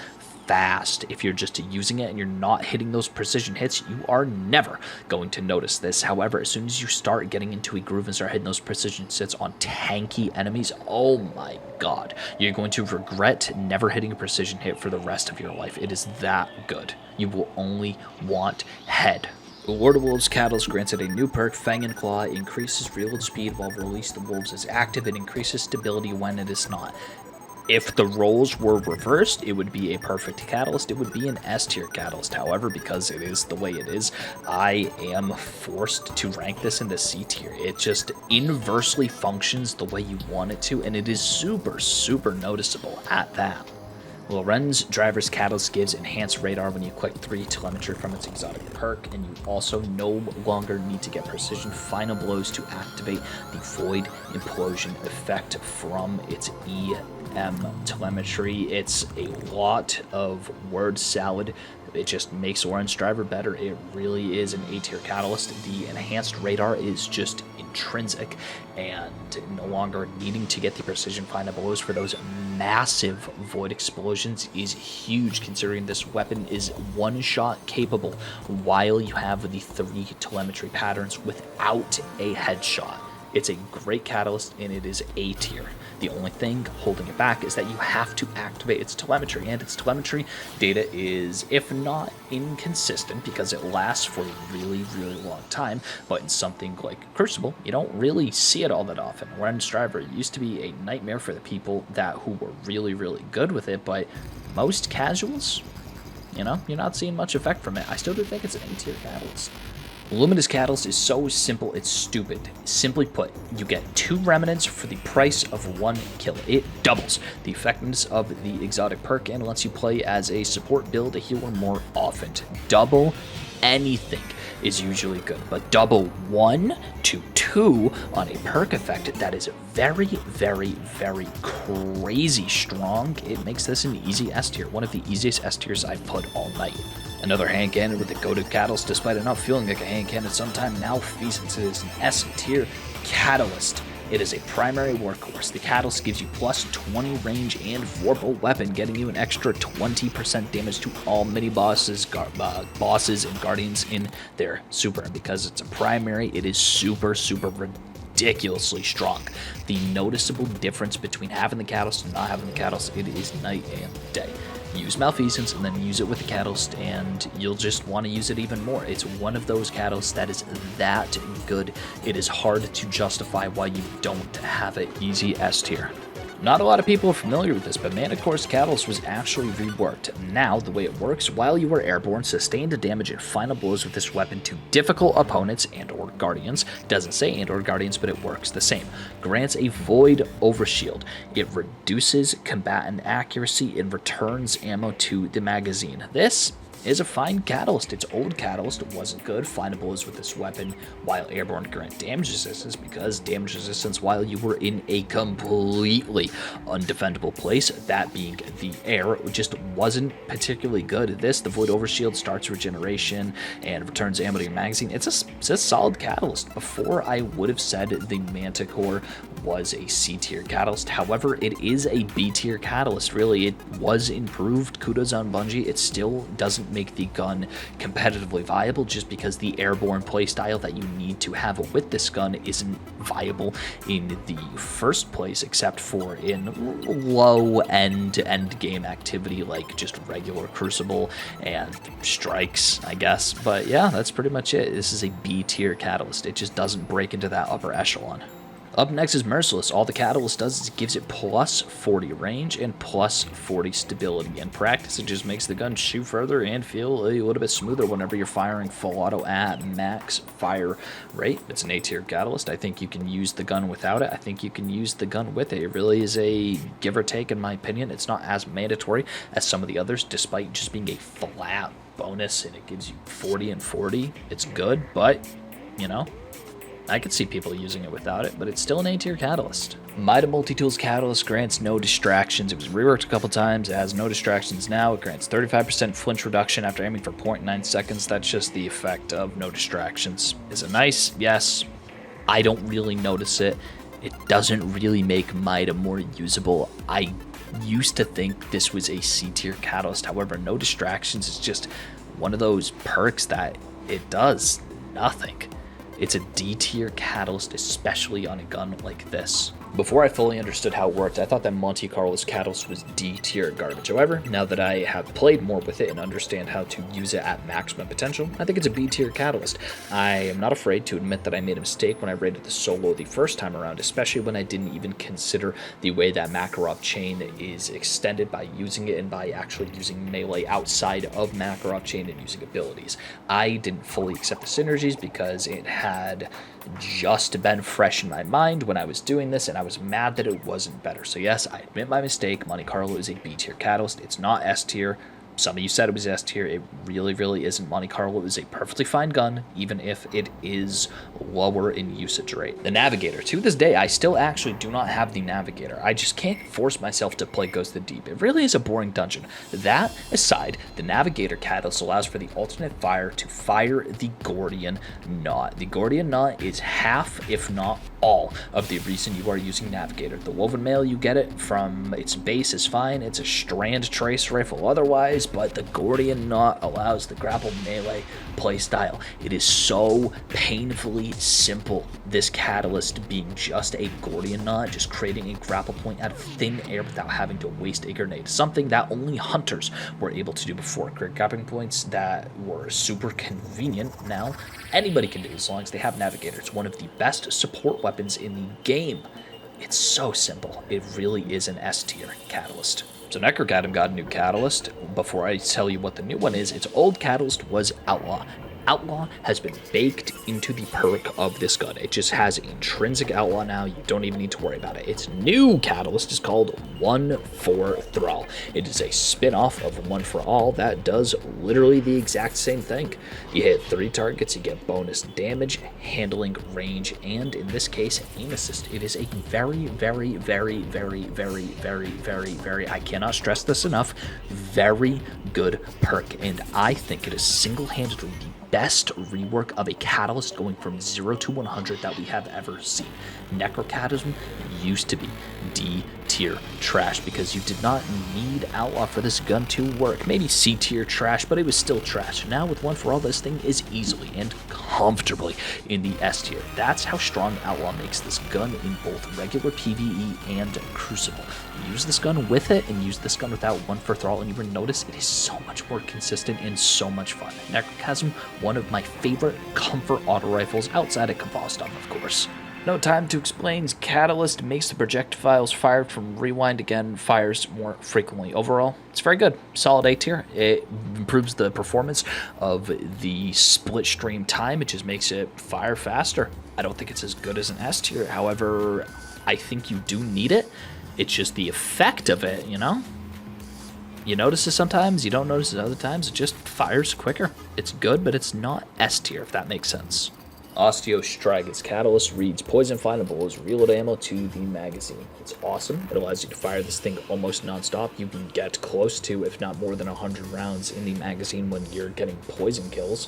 S1: fast. If you're just using it and you're not hitting those precision hits, you are never going to notice this. However, as soon as you start getting into a groove and start hitting those precision hits on tanky enemies, oh my god, you're going to regret never hitting a precision hit for the rest of your life. It is that good. You will only want head. The Lord of Wolves Catalyst granted a new perk, Fang and Claw, increases reload speed while Release the Wolves is active, and increases stability when it is not. If the roles were reversed, it would be a perfect catalyst. It would be an S-tier catalyst. However, because it is the way it is, I am forced to rank this in the C-tier. It just inversely functions the way you want it to, and it is super noticeable at that. Lorentz Driver's Catalyst gives enhanced radar when you click 3 telemetry from its exotic perk, and you also no longer need to get precision final blows to activate the Void Implosion effect from its EM telemetry. It's a lot of word salad. It just makes Lorentz Driver better. It really is an A-tier catalyst. The enhanced radar is just intrinsic, and no longer needing to get the precision final blows for those massive void explosions is huge, considering this weapon is one-shot capable while you have the 3 telemetry patterns without a headshot. It's a great catalyst, and it is A tier. The only thing holding it back is that you have to activate its telemetry, and its telemetry data is, if not inconsistent, because it lasts for a really long time, but in something like Crucible, you don't really see it all that often. Lorentz Driver used to be a nightmare for the people who were really good with it, but most casuals, you know, you're not seeing much effect from it. I still do think it's an A tier catalyst. Luminous Catalyst is so simple, it's stupid. Simply put, you get 2 remnants for the price of 1 kill. It doubles the effectiveness of the exotic perk and lets you play as a support build, a healer more often. Double anything is usually good, but double 1 to 2 on a perk effect that is very crazy strong, it makes this an easy S tier, one of the easiest S tiers I've put all night. Another hand cannon with a goated catalyst, despite it not feeling like a hand cannon sometime. Malfeasance is an S tier catalyst. It is a primary workhorse. The catalyst gives you plus 20 range and vorpal weapon, getting you an extra 20% damage to all mini bosses, bosses and guardians in their super. And because it's a primary, it is super ridiculously strong. The noticeable difference between having the catalyst and not having the catalyst, it is night and day. Use Malfeasance and then use it with the catalyst, and you'll just want to use it even more. It's one of those catalysts that is that good. It is hard to justify why you don't have it easy S tier. Not a lot of people are familiar with this, but Mana Core's Catalyst was actually reworked. Now, the way it works, while you are airborne, sustain the damage and final blows with this weapon to difficult opponents and or guardians. It doesn't say and or guardians, but it works the same. Grants a void overshield. It reduces combatant accuracy and returns ammo to the magazine. This is a fine catalyst. Its old catalyst wasn't good. Findable is with this weapon, while airborne grant damage resistance, because damage resistance while you were in a completely undefendable place, that being the air, just wasn't particularly good. This, the Void Overshield, starts regeneration and returns ammo to your magazine. It's a solid catalyst. Before, I would have said the Manticore was a C tier catalyst. However, it is a B tier catalyst. Really, it was improved. Kudos on Bungie. It still doesn't make the gun competitively viable, just because the airborne playstyle that you need to have with this gun isn't viable in the first place, except for in low end game activity like just regular Crucible and strikes, I guess. But yeah, that's pretty much it. This is a B tier catalyst. It just doesn't break into that upper echelon. Up next is Merciless. All the Catalyst does is it gives it plus 40 range and plus 40 stability. In practice, it just makes the gun shoot further and feel a little bit smoother whenever you're firing full auto at max fire rate. It's an A tier Catalyst. I think you can use the gun without it. I think you can use the gun with it. It really is a give or take in my opinion. It's not as mandatory as some of the others, despite just being a flat bonus and it gives you 40 and 40. It's good, but, you know, I could see people using it without it, but it's still an A tier catalyst. MIDA Multi-Tool's catalyst grants no distractions. It was reworked a couple times. It has no distractions now. It grants 35% flinch reduction after aiming for 0.9 seconds. That's just the effect of no distractions. Is it nice? Yes. I don't really notice it. It doesn't really make MIDA more usable. I used to think this was a C tier catalyst. However, no distractions is just one of those perks that it does nothing. It's a D tier catalyst, especially on a gun like this. Before I fully understood how it worked, I thought that Monte Carlo's catalyst was D tier garbage. However, now that I have played more with it and understand how to use it at maximum potential, I think it's a B tier catalyst. I am not afraid to admit that I made a mistake when I rated the solo the first time around, especially when I didn't even consider the way that Makarov chain is extended by using it and by actually using melee outside of Makarov chain and using abilities. I didn't fully accept the synergies because it had just been fresh in my mind when I was doing this, and I was mad that it wasn't better. So yes, I admit my mistake. Monte Carlo is a B tier catalyst. It's not S tier. Some of you said it was S tier. It really isn't. Monte Carlo is a perfectly fine gun, even if it is lower in usage rate. The Navigator. To this day, I still actually do not have the Navigator. I just can't force myself to play Ghost of the Deep. It really is a boring dungeon. That aside, the Navigator catalyst allows for the alternate fire to fire the Gordian Knot. The Gordian Knot is half, if not all, of the reason you are using Navigator. The Woven Mail, you get it from its base is fine. It's a strand trace rifle otherwise, but the Gordian Knot allows the grapple melee playstyle. It is so painfully simple, this catalyst being just a Gordian Knot, just creating a grapple point out of thin air without having to waste a grenade, something that only hunters were able to do before. Great grappling points that were super convenient. Now anybody can do as long as they have Navigator. It's one of the best support weapons in the game. It's so simple. It really is an S tier catalyst. So Necrocatum got a new catalyst. Before I tell you what the new one is, its old catalyst was Outlaw. Outlaw has been baked into the perk of this gun. It just has intrinsic Outlaw now. You don't even need to worry about it. Its new catalyst is called One for Thrall. It is a spin-off of One for All that does literally the exact same thing. You hit 3 targets, you get bonus damage, handling, range, and in this case, aim assist. It is a very, I cannot stress this enough, very good perk, and I think it is single-handedly the best rework of a catalyst going from 0 to 100 that we have ever seen. Necrocatism used to be D tier trash because you did not need Outlaw for this gun to work. Maybe C tier trash, but it was still trash. Now with One for All, this thing is easily and comfortably in the S tier. That's how strong Outlaw makes this gun in both regular PvE and Crucible. Use this gun with it and use this gun without One for Thrall, and you will notice it is so much more consistent and so much fun. Necrochasm, one of my favorite comfort auto rifles outside of Kavastom, of course. No time to explain. Catalyst makes the projectiles fired from rewind again fires more frequently. Overall, it's very good. Solid A tier. It improves the performance of the split stream time. It just makes it fire faster. I don't think it's as good as an S tier. However, I think you do need it. It's just the effect of it, you know? You notice it sometimes, you don't notice it other times. It just fires quicker. It's good, but it's not S tier, if that makes sense. Osteo Striga's Catalyst reads Poison Findables, reload ammo to the magazine. It's awesome. It allows you to fire this thing almost non-stop. You can get close to, if not more than 100 rounds in the magazine when you're getting poison kills.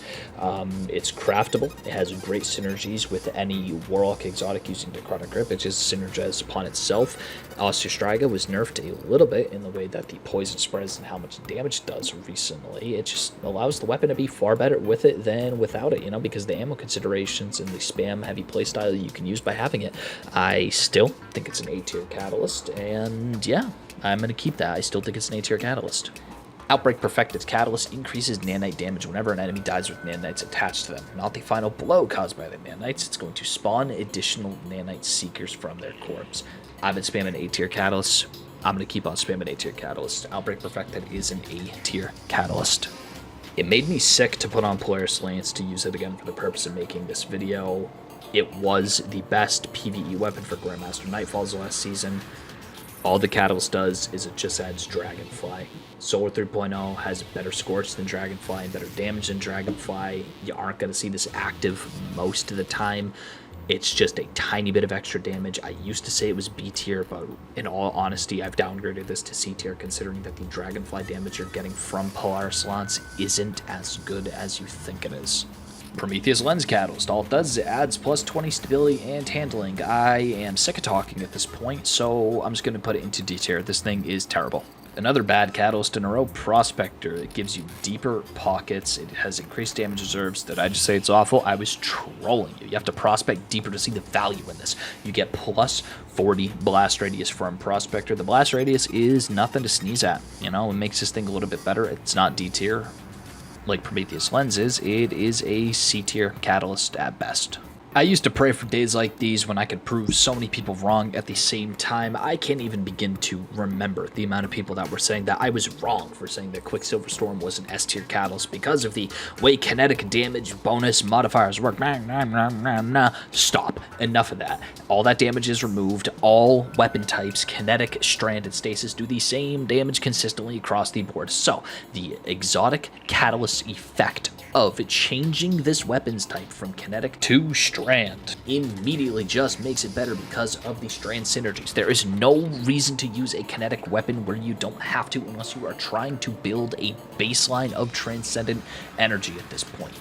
S1: It's craftable. It has great synergies with any Warlock exotic using Necrotic Grip. It just synergizes upon itself. Osteo Striga was nerfed a little bit in the way that the poison spreads and how much damage it does recently. It just allows the weapon to be far better with it than without it, you know, because the ammo considerations and the spam heavy playstyle you can use by having it. I still think it's an A tier catalyst, and yeah, I'm going to keep that. I still think it's an A tier catalyst. Outbreak Perfected's Catalyst increases nanite damage whenever an enemy dies with nanites attached to them. Not the final blow caused by the nanites, it's going to spawn additional nanite seekers from their corpse. I've been spamming A tier catalyst. I'm going to keep on spamming A tier catalyst. Outbreak Perfected is an A tier catalyst. It made me sick to put on Polaris Lance to use it again for the purpose of making this video. It was the best PvE weapon for Grandmaster Nightfalls last season. All the Catalyst does is it just adds Dragonfly. Solar 3.0 has better Scorch than Dragonfly and better damage than Dragonfly. You aren't going to see this active most of the time. It's just a tiny bit of extra damage. I used to say it was B tier, but in all honesty, I've downgraded this to C tier, considering that the Dragonfly damage you're getting from Polaris Lance isn't as good as you think it is. Prometheus Lens Catalyst. All it does is it adds plus 20 stability and handling. I am sick of talking at this point, so I'm just going to put it into D tier. This thing is terrible. Another bad catalyst in a row, Prospector. It gives you deeper pockets. It has increased damage reserves. Did I just say it's awful? I was trolling you. You have to prospect deeper to see the value in this. You get plus 40 blast radius from Prospector. The blast radius is nothing to sneeze at. You know, it makes this thing a little bit better. It's not D tier like Prometheus Lens is. It is a C tier catalyst at best. I used to pray for days like these when I could prove so many people wrong at the same time. I can't even begin to remember the amount of people that were saying that I was wrong for saying that Quicksilver Storm was an S tier catalyst because of the way kinetic damage bonus modifiers work. Stop. Enough of that. All that damage is removed. All weapon types, kinetic, strand, and stasis do the same damage consistently across the board. So the exotic catalyst effect of changing this weapons type from kinetic to strand immediately just makes it better because of the strand synergies. There is no reason to use a kinetic weapon where you don't have to unless you are trying to build a baseline of transcendent energy at this point.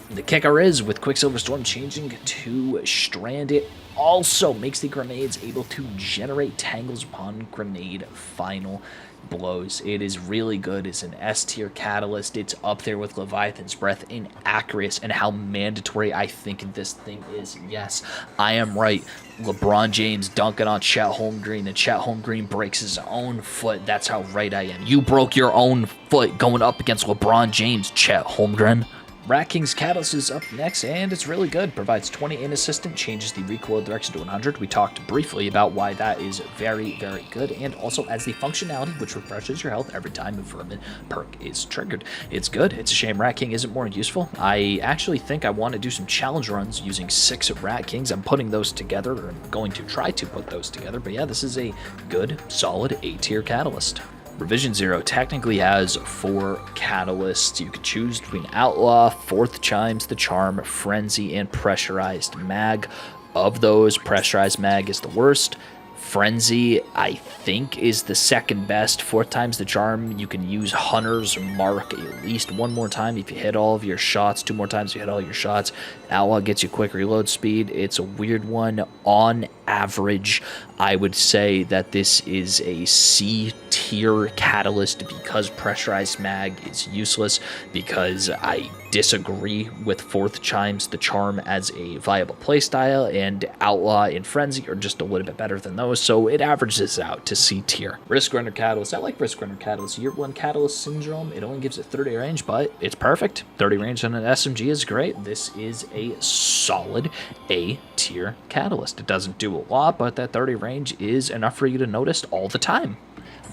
S1: The kicker is, with Quicksilver Storm changing to strand, it also makes the grenades able to generate tangles upon grenade final blows. It is really good. It's an S tier catalyst. It's up there with Leviathan's Breath in accuracy and how mandatory I think this thing is. Yes, I am right. LeBron James dunking on Chet Holmgren, and Chet Holmgren breaks his own foot. That's how right I am. You broke your own foot going up against LeBron James, Chet Holmgren. Rat King's Catalyst is up next, and it's really good. Provides 20 in assistant, changes the recoil direction to 100. We talked briefly about why that is very, very good, and also adds the functionality, which refreshes your health every time a Vermin perk is triggered. It's good. It's a shame Rat King isn't more useful. I actually think I want to do some challenge runs using 6 Rat Kings. I'm putting those together, or I'm going to try to put those together, but yeah, this is a good, solid A-tier catalyst. Revision 0 technically has 4 catalysts. You can choose between Outlaw, Fourth Chimes, the Charm, Frenzy, and Pressurized Mag. Of those, Pressurized Mag is the worst. Frenzy, I think, is the second best. 4 times the Charm, you can use Hunter's Mark at least 1 more time if you hit all of your shots. 2 more times if you hit all your shots. Outlaw gets you quick reload speed. It's a weird one. On average, I would say that this is a C tier catalyst because Pressurized Mag is useless, because I disagree with Fourth Chimes, the Charm, as a viable playstyle, and Outlaw and Frenzy are just a little bit better than those, so it averages out to C tier. Risk Runner Catalyst. I like Risk Runner Catalyst. Year 1 Catalyst Syndrome. It only gives it 30 range, but it's perfect. 30 range on an SMG is great. This is a solid A tier catalyst. It doesn't do a lot, but that 30 range is enough for you to notice all the time.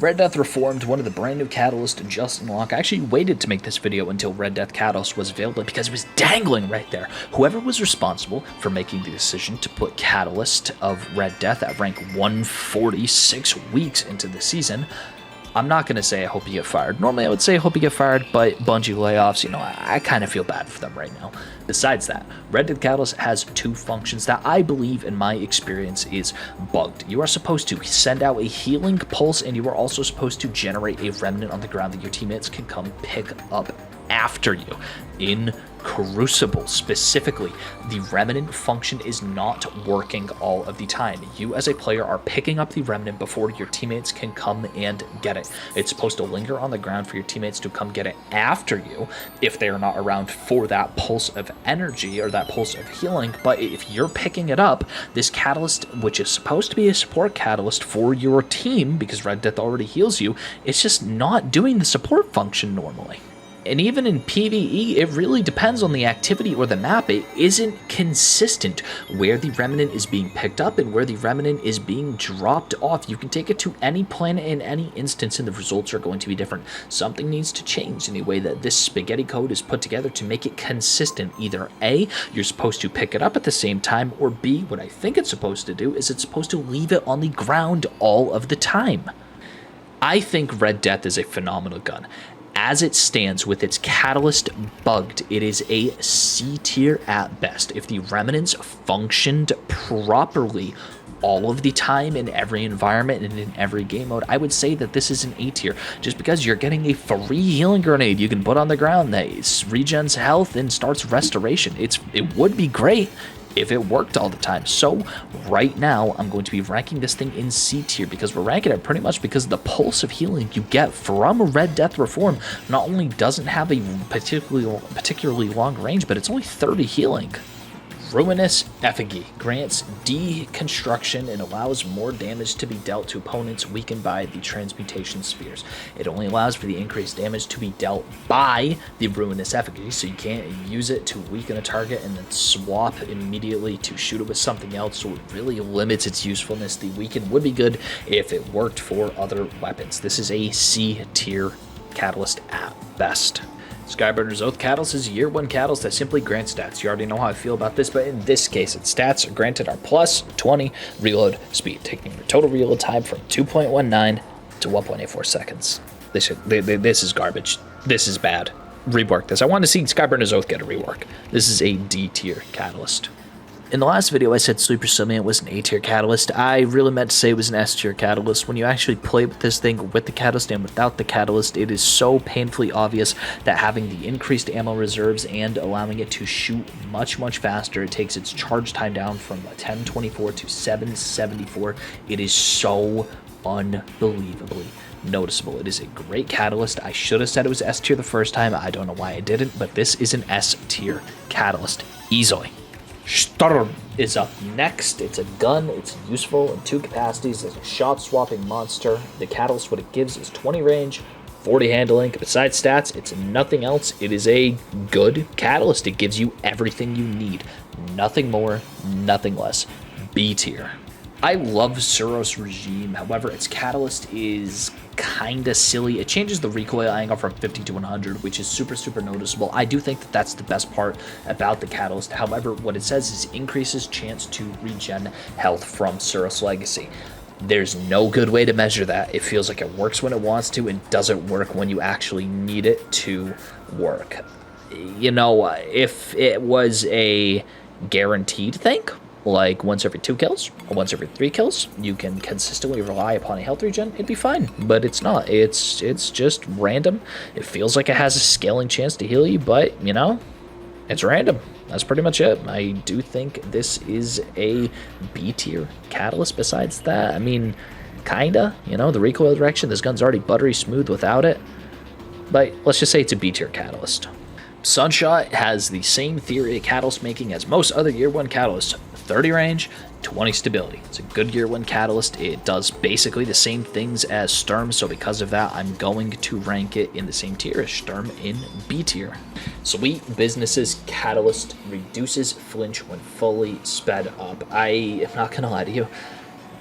S1: Red Death Reformed, one of the brand new catalysts just unlocked. I actually waited to make this video until Red Death Catalyst was available because it was dangling right there. Whoever was responsible for making the decision to put Catalyst of Red Death at rank 140 6 weeks into the season, I'm not going to say I hope you get fired. Normally I would say I hope you get fired, but Bungie layoffs, you know, I kind of feel bad for them right now. Besides that, Red Death Catalyst has 2 functions that I believe, in my experience, is bugged. You are supposed to send out a healing pulse, and you are also supposed to generate a remnant on the ground that your teammates can come pick up after you. In Crucible specifically, the remnant function is not working all of the time. You as a player are picking up the remnant before your teammates can come and get it. It's supposed to linger on the ground for your teammates to come get it after you if they are not around for that pulse of energy or that pulse of healing. But if you're picking it up, this catalyst, which is supposed to be a support catalyst for your team because Red Death already heals you, it's just not doing the support function normally. And even in PvE, it really depends on the activity or the map. It isn't consistent where the remnant is being picked up and where the remnant is being dropped off. You can take it to any planet in any instance and the results are going to be different. Something needs to change in the way that this spaghetti code is put together to make it consistent. Either A, you're supposed to pick it up at the same time, or B, what I think it's supposed to do is it's supposed to leave it on the ground all of the time. I think Red Death is a phenomenal gun. As it stands with its catalyst bugged, it is a C tier at best. If the remnants functioned properly all of the time in every environment and in every game mode, I would say that this is an A tier. Just because you're getting a free healing grenade you can put on the ground that regens health and starts restoration. It would be great if it worked all the time. So right now I'm going to be ranking this thing in C tier because we're ranking it pretty much because the pulse of healing you get from Red Death Reform not only doesn't have a particularly long range, but it's only 30 healing. Ruinous Effigy grants deconstruction and allows more damage to be dealt to opponents weakened by the transmutation spheres. It only allows for the increased damage to be dealt by the Ruinous Effigy, so you can't use it to weaken a target and then swap immediately to shoot it with something else, so it really limits its usefulness. The weaken would be good if it worked for other weapons. This is a C tier catalyst at best. Skyburner's Oath Catalyst is a year 1 catalyst that simply grants stats. You already know how I feel about this, but in this case, its stats granted are plus 20 reload speed, taking your total reload time from 2.19 to 1.84 seconds. This is garbage. This is bad. Rework this. I want to see Skyburner's Oath get a rework. This is a D tier catalyst. In the last video, I said Sleeper Simian was an A-tier catalyst. I really meant to say it was an S-tier catalyst. When you actually play with this thing with the catalyst and without the catalyst, it is so painfully obvious that having the increased ammo reserves and allowing it to shoot much, much faster, it takes its charge time down from 1024 to 774. It is so unbelievably noticeable. It is a great catalyst. I should have said it was S-tier the first time. I don't know why I didn't, but this is an S-tier catalyst. Easily. Sturm is up next. It's a gun. It's useful in 2 capacities. It's a shot-swapping monster. The catalyst, what it gives is 20 range, 40 handling. Besides stats, it's nothing else. It is a good catalyst. It gives you everything you need. Nothing more, nothing less. B tier. I love Suros Regime, however, its catalyst is kinda silly. It changes the recoil angle from 50 to 100, which is super, super noticeable. I do think that that's the best part about the catalyst. However, what it says is increases chance to regen health from Suros Legacy. There's no good way to measure that. It feels like it works when it wants to and doesn't work when you actually need it to work. You know, if it was a guaranteed thing, like once every 2 kills or once every 3 kills, you can consistently rely upon a health regen, it'd be fine. But it's not. It's just random. It feels like it has a scaling chance to heal you, but, you know, it's random. That's pretty much it. I do think this is a B tier catalyst. Besides that, I mean, kinda, you know, the recoil direction, this gun's already buttery smooth without it. But let's just say it's a B tier catalyst. Sunshot has the same theory of catalyst making as most other year 1 catalysts. 30 range, 20 stability. It's a good year 1 catalyst. It does basically the same things as Sturm, so because of that, I'm going to rank it in the same tier as Sturm in B tier. Sweet Business's catalyst reduces flinch when fully sped up. I am not gonna lie to you.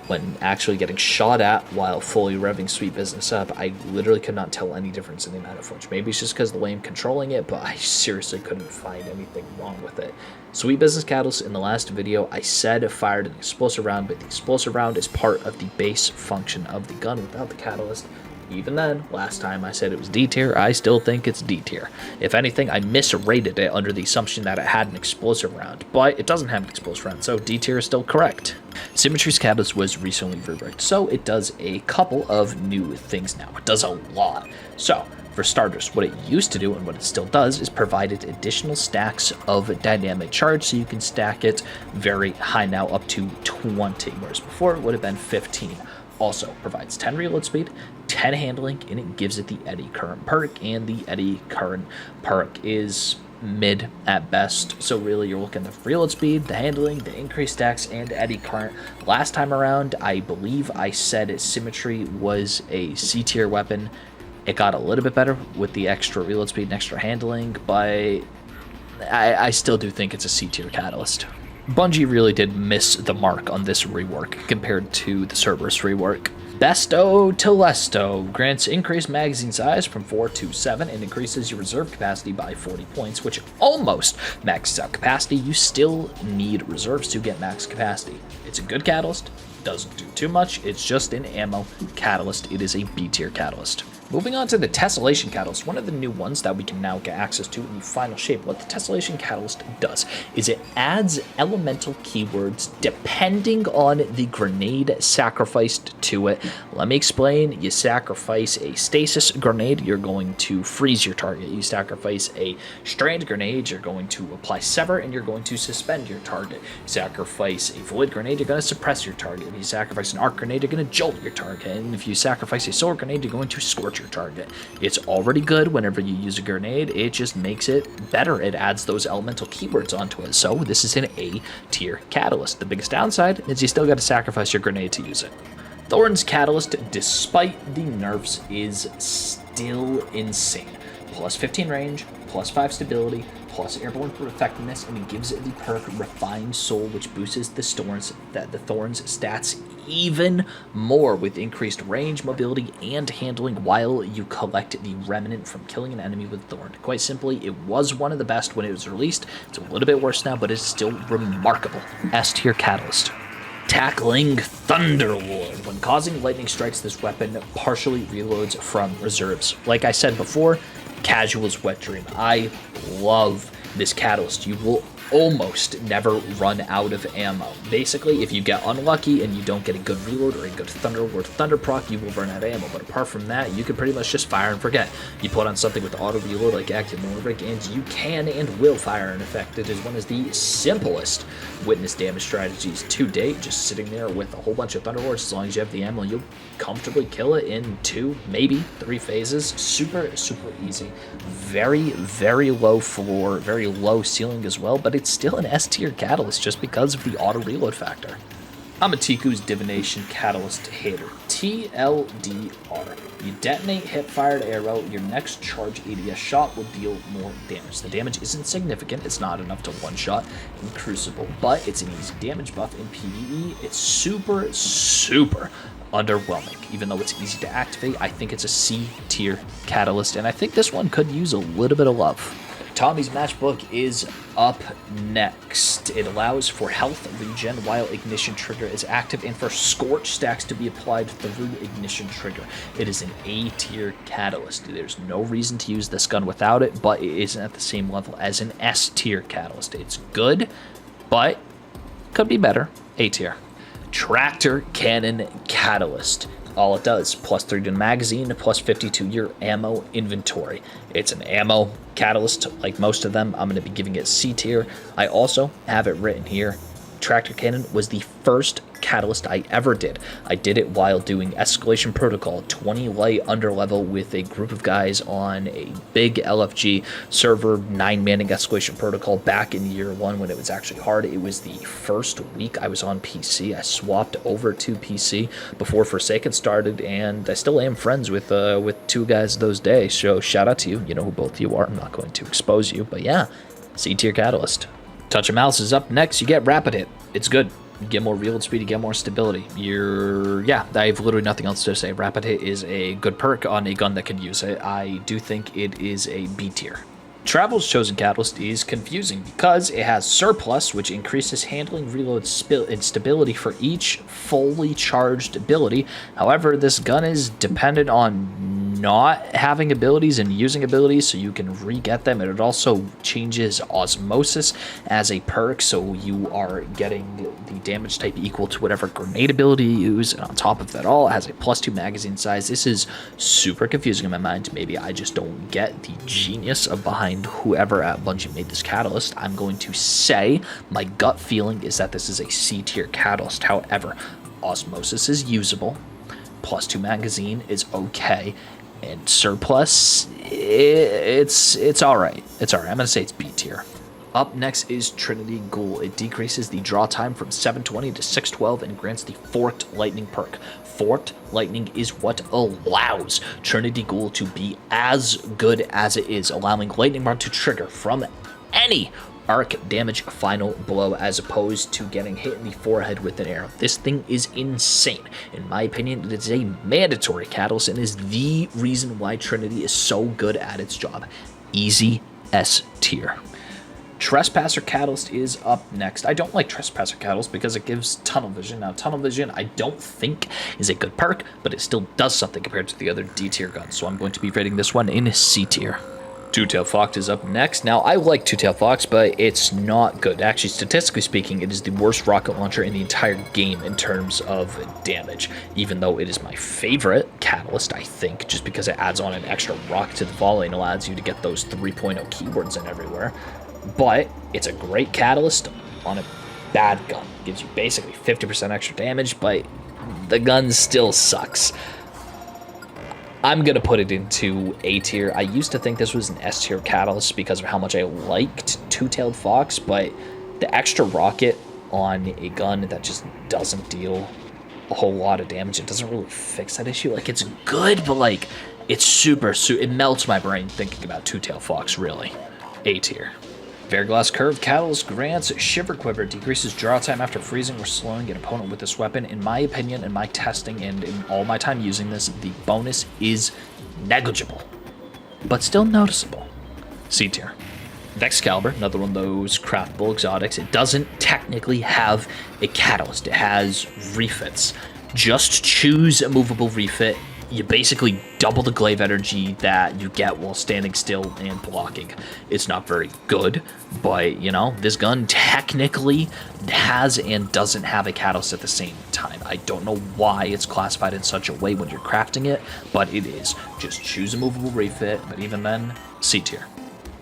S1: When actually getting shot at while fully revving Sweet Business up, I literally could not tell any difference in the amount of flinch. Maybe it's just because of the way I'm controlling it, but I seriously couldn't find anything wrong with it. Sweet Business Catalyst, in the last video, I said fired an explosive round, but the explosive round is part of the base function of the gun. Without the catalyst, Even then, last time I said it was D tier, I still think it's D tier. If anything, I misrated it under the assumption that it had an explosive round, but it doesn't have an explosive round, so D tier is still correct. Symmetry's catalyst was recently reworked, so it does a couple of new things now. It does a lot. So, for starters, what it used to do and what it still does is provided additional stacks of dynamic charge, so you can stack it very high now, up to 20, whereas before it would have been 15. Also provides 10 reload speed, 10 handling, and it gives it the eddy current perk, and the eddy current perk is mid at best. So really you're looking at the reload speed, the handling, the increased stacks, and eddy current. Last time around, I believe I said Symmetry was a C tier weapon. It got a little bit better with the extra reload speed and extra handling, but I still do think it's a C tier catalyst. Bungie really did miss the mark on this rework compared to the Cerberus rework. Besto to Lesto grants increased magazine size from 4 to 7 and increases your reserve capacity by 40 points, which almost maxes out capacity. You still need reserves to get max capacity. It's a good catalyst, doesn't do too much, it's just an ammo catalyst. It is a B tier catalyst. Moving on to the Tessellation Catalyst, one of the new ones that we can now get access to in the final shape. What the Tessellation Catalyst does is it adds elemental keywords depending on the grenade sacrificed to it. Let me explain. You sacrifice a stasis grenade, you're going to freeze your target. You sacrifice a strand grenade, you're going to apply sever, and you're going to suspend your target. You sacrifice a void grenade, you're going to suppress your target. If you sacrifice an arc grenade, you're going to jolt your target. And if you sacrifice a sword grenade, you're going to scorch your target. It's already good whenever you use a grenade, it just makes it better. It adds those elemental keywords onto it. So this is an A tier catalyst. The biggest downside is you still got to sacrifice your grenade to use it. Thorn's Catalyst, despite the nerfs, is still insane. Plus 15 range, plus 5 stability, plus airborne effectiveness, and it gives it the perk Refined Soul, which boosts the Thorn's stats even more with increased range, mobility, and handling while you collect the remnant from killing an enemy with Thorn. Quite simply, it was one of the best when it was released. It's a little bit worse now, but it's still remarkable. S tier catalyst. Tackling Thunderlord. When causing lightning strikes, this weapon partially reloads from reserves. Like I said before, Casual's Wet Dream. I love this catalyst. You will almost never run out of ammo. Basically, if you get unlucky and you don't get a good reload or a good Thunderlord Thunder proc, you will run out of ammo. But apart from that, you can pretty much just fire and forget. You put on something with auto reload like Active Norvik, and you can and will fire in effect. It is one of the simplest witness damage strategies to date. Just sitting there with a whole bunch of Thunderlords, as long as you have the ammo, you'll comfortably kill it in 2, maybe 3 phases. Super, super easy. Very, very low floor, very low ceiling as well, but it's still an S tier catalyst just because of the auto reload factor. Amatiku's Divination Catalyst Hater. TLDR. You detonate hip-fired arrow, your next charge ADS shot will deal more damage. The damage isn't significant, it's not enough to one-shot in Crucible, but it's an easy damage buff in PvE. It's super, super underwhelming. Even though it's easy to activate, I think it's a C tier catalyst, and I think this one could use a little bit of love. Tommy's Matchbook is up next. It allows for health regen while Ignition Trigger is active and for Scorch stacks to be applied through Ignition Trigger. It is an A tier catalyst. There's no reason to use this gun without it, but it isn't at the same level as an S tier catalyst. It's good, but could be better. A tier. Tractor Cannon Catalyst. All it does, plus 3 to the magazine, plus 50 to your ammo inventory. It's an ammo catalyst, like most of them. I'm going to be giving it C tier. I also have it written here. Tractor Cannon was the first catalyst I ever did. I did it while doing Escalation Protocol, 20 light underlevel with a group of guys on a big LFG server, 9-manning Escalation Protocol back in year 1 when it was actually hard. It was the first week I was on PC. I swapped over to PC before Forsaken started, and I still am friends with 2 guys those days, so shout out to you. You know who both you are. I'm not going to expose you, but yeah, C tier catalyst. Touch of Malice is up next. You get Rapid Hit. It's good. You get more reload speed, you get more stability. I have literally nothing else to say. Rapid Hit is a good perk on a gun that can use it. I do think it is a B tier. Travel's chosen catalyst is confusing because it has surplus, which increases handling, reload, and stability for each fully charged ability. However, this gun is dependent on not having abilities and using abilities, so you can re-get them. And it also changes osmosis as a perk, so you are getting the damage type equal to whatever grenade ability you use. And on top of that all, it has a +2 magazine size. This is super confusing in my mind. Maybe I just don't get the genius of behind whoever at Bungie made this catalyst. I'm going to say my gut feeling is that this is a C tier catalyst. However, osmosis is usable, +2 magazine is okay, and surplus, it's all right. It's all right. I'm gonna say it's B tier. Up next is Trinity Ghoul. It decreases the draw time from 720 to 612 and grants the Forked Lightning perk. Forked Lightning is what allows Trinity Ghoul to be as good as it is, allowing Lightning Rod to trigger from any arc damage final blow as opposed to getting hit in the forehead with an arrow. This thing is insane. In my opinion, it is a mandatory catalyst and is the reason why Trinity is so good at its job. Easy S tier. Trespasser Catalyst is up next. I don't like Trespasser Catalyst because it gives Tunnel Vision. Now, Tunnel Vision I don't think is a good perk, but it still does something compared to the other D tier guns, so I'm going to be rating this one in C tier. Two-Tailed Fox is up next. Now, I like Two-Tailed Fox, but it's not good. Actually, statistically speaking, it is the worst rocket launcher in the entire game in terms of damage, even though it is my favorite catalyst, I think, just because it adds on an extra rock to the volley and allows you to get those 3.0 keywords in everywhere. But it's a great catalyst on a bad gun. Gives you basically 50% extra damage, but the gun still sucks. I'm going to put it into A tier. I used to think this was an S tier catalyst because of how much I liked Two-Tailed Fox, but the extra rocket on a gun that just doesn't deal a whole lot of damage, it doesn't really fix that issue. Like, it's good, but like, it's super, it melts my brain thinking about Two-Tailed Fox, really. A tier. Verglass Curve Catalyst grants Shiver Quiver, decreases draw time after freezing or slowing an opponent with this weapon. In my opinion, in my testing, and in all my time using this, the bonus is negligible, but still noticeable. C tier. Excalibur, another one of those craftable exotics. It doesn't technically have a catalyst. It has refits. Just choose a movable refit. You basically double the glaive energy that you get while standing still and blocking. It's not very good, but, you know, this gun technically has and doesn't have a catalyst at the same time. I don't know why it's classified in such a way when you're crafting it, but it is. Just choose a movable refit, but even then, C tier.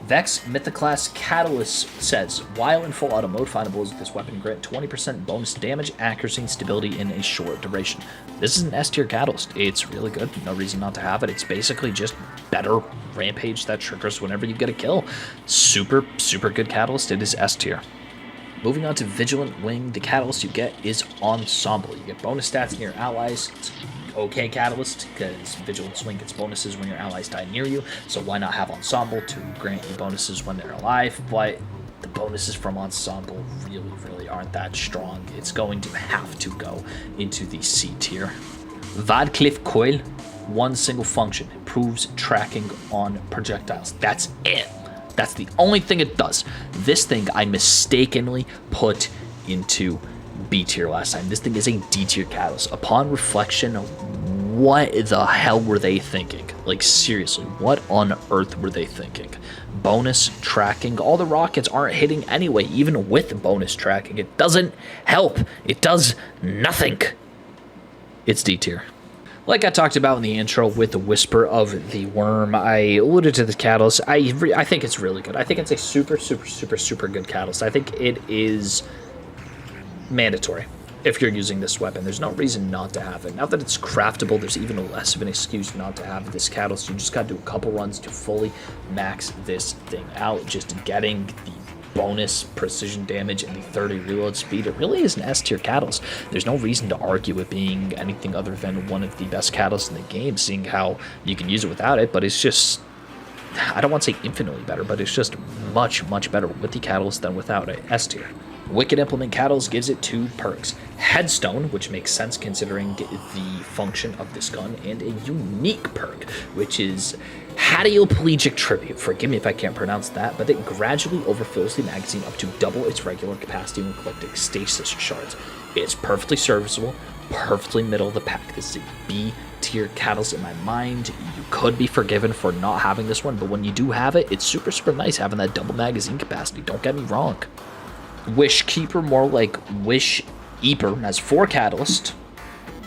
S1: Vex Mythoclast Catalyst says, while in full auto mode, final blows with this weapon grant 20% bonus damage, accuracy, and stability in a short duration. This is an S tier catalyst. It's really good. No reason not to have it. It's basically just better rampage that triggers whenever you get a kill. Super, super good catalyst. It is S tier. Moving on to Vigilant Wing, the catalyst you get is Ensemble. You get bonus stats in your allies. It's okay catalyst, because Vigilant Swing gets bonuses when your allies die near you, so why not have Ensemble to grant you bonuses when they're alive? But the bonuses from Ensemble really aren't that strong. It's going to have to go into the C tier. Vadcliffe Coil, one single function, improves tracking on projectiles. That's it. That's the only thing it does. This thing I mistakenly put into B tier last time. This thing is a D tier catalyst. Upon reflection, what the hell were they thinking? Like, seriously, what on earth were they thinking? Bonus tracking. All the rockets aren't hitting anyway, even with bonus tracking. It doesn't help. It does nothing. It's D tier. Like I talked about in the intro with the Whisper of the Worm, I alluded to the catalyst. I think it's really good. I think it's a super good catalyst. I think it is mandatory if you're using this weapon. There's no reason not to have it. Now that it's craftable, there's even less of an excuse not to have this catalyst. You just got to do a couple runs to fully max this thing out. Just getting the bonus precision damage and the 30 reload speed, it really is an S tier catalyst. There's no reason to argue it being anything other than one of the best catalysts in the game, seeing how you can use it without it, but it's just, I don't want to say infinitely better, but it's just much better with the catalyst than without it. S tier. Wicked Implement Catalyst gives it 2 perks. Headstone, which makes sense considering the function of this gun, and a unique perk, which is Hadoplegic Tribute, forgive me if I can't pronounce that, but it gradually overfills the magazine up to double its regular capacity when collecting stasis shards. It's perfectly serviceable, perfectly middle of the pack. This is a B tier catalyst in my mind. You could be forgiven for not having this one, but when you do have it, it's super, super nice having that double magazine capacity. Don't get me wrong. Wish Keeper, more like Wish Eaper, has 4 catalysts.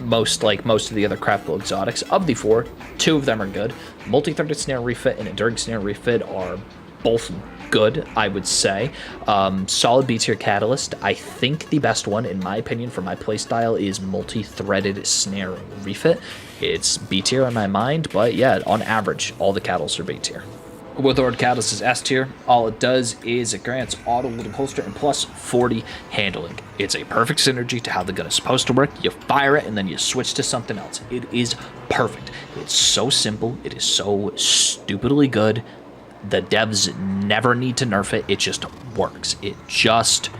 S1: Most of the other craftable exotics. Of the 4, 2 of them are good. Multi-threaded snare refit and enduring snare refit are both good, I would say. Solid B tier catalyst. I think the best one, in my opinion, for my playstyle is multi-threaded snare refit. It's B tier in my mind, but yeah, on average, all the catalysts are B tier. Withord Catalyst is S tier. All it does is it grants auto loading holster and plus 40 handling. It's a perfect synergy to how the gun is supposed to work. You fire it and then you switch to something else. It is perfect. It's so simple. It is so stupidly good. The devs never need to nerf it. It just works. It just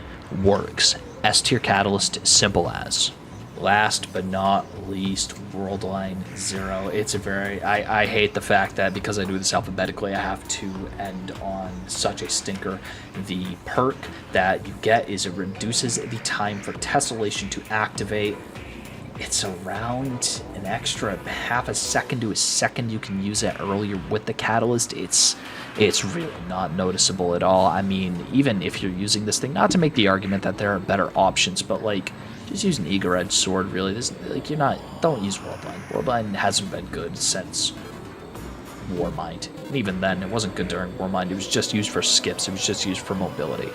S1: works. S tier Catalyst, simple as. Last but not least, Worldline 0. It's a very... I hate the fact that because I do this alphabetically, I have to end on such a stinker. The perk that you get is it reduces the time for tessellation to activate. It's around an extra half a second to a second. You can use it earlier with the catalyst. It's really not noticeable at all. I mean, even if you're using this thing, not to make the argument that there are better options, but like... just use an Eager Edge Sword, really. Don't use Worldline. Worldline hasn't been good since Warmind. And even then, it wasn't good during Warmind. It was just used for skips. It was just used for mobility.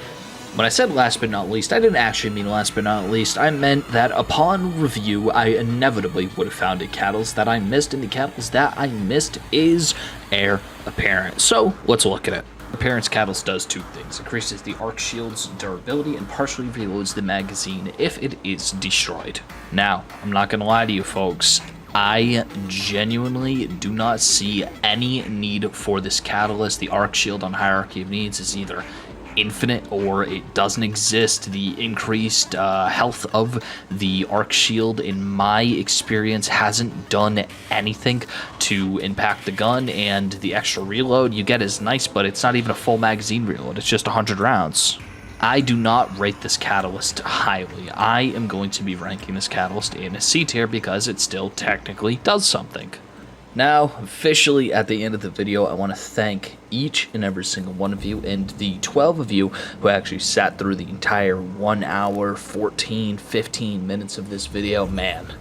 S1: When I said last but not least, I didn't actually mean last but not least. I meant that upon review, I inevitably would have found a catalyst that I missed, and the catalyst that I missed is Heir Apparent. So, let's look at it. Appearance Catalyst does 2 things. Increases the arc shield's durability and partially reloads the magazine if it is destroyed. Now, I'm not going to lie to you folks, I genuinely do not see any need for this catalyst. The arc shield on Hierarchy of Needs is either infinite or it doesn't exist. The increased health of the arc shield, in my experience, hasn't done anything to impact the gun, and the extra reload you get is nice, but it's not even a full magazine reload. It's just 100 rounds. I do not rate this catalyst highly. I am going to be ranking this catalyst in a C tier because it still technically does something. Now, officially at the end of the video, I want to thank each and every single one of you, and the 12 of you who actually sat through the entire 1 hour, 15 minutes of this video. Man,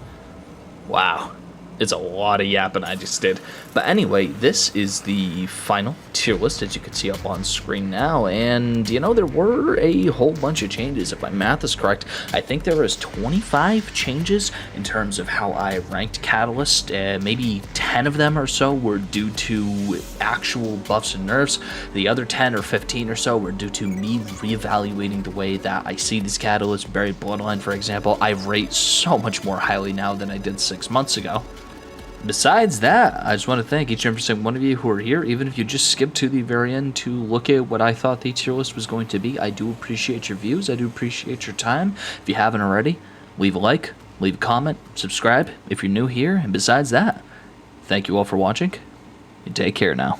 S1: wow. It's a lot of yapping I just did. But anyway, this is the final tier list, as you can see up on screen now. And, you know, there were a whole bunch of changes. If my math is correct, I think there was 25 changes in terms of how I ranked Catalyst. Maybe 10 of them or so were due to actual buffs and nerfs. The other 10 or 15 or so were due to me reevaluating the way that I see these Catalysts. Buried Bloodline, for example, I rate so much more highly now than I did 6 months ago. Besides that, I just want to thank each and every single one of you who are here, even if you just skipped to the very end to look at what I thought the tier list was going to be. I do appreciate your views. I do appreciate your time. If you haven't already, leave a like, leave a comment, subscribe if you're new here. And besides that, thank you all for watching, and take care now.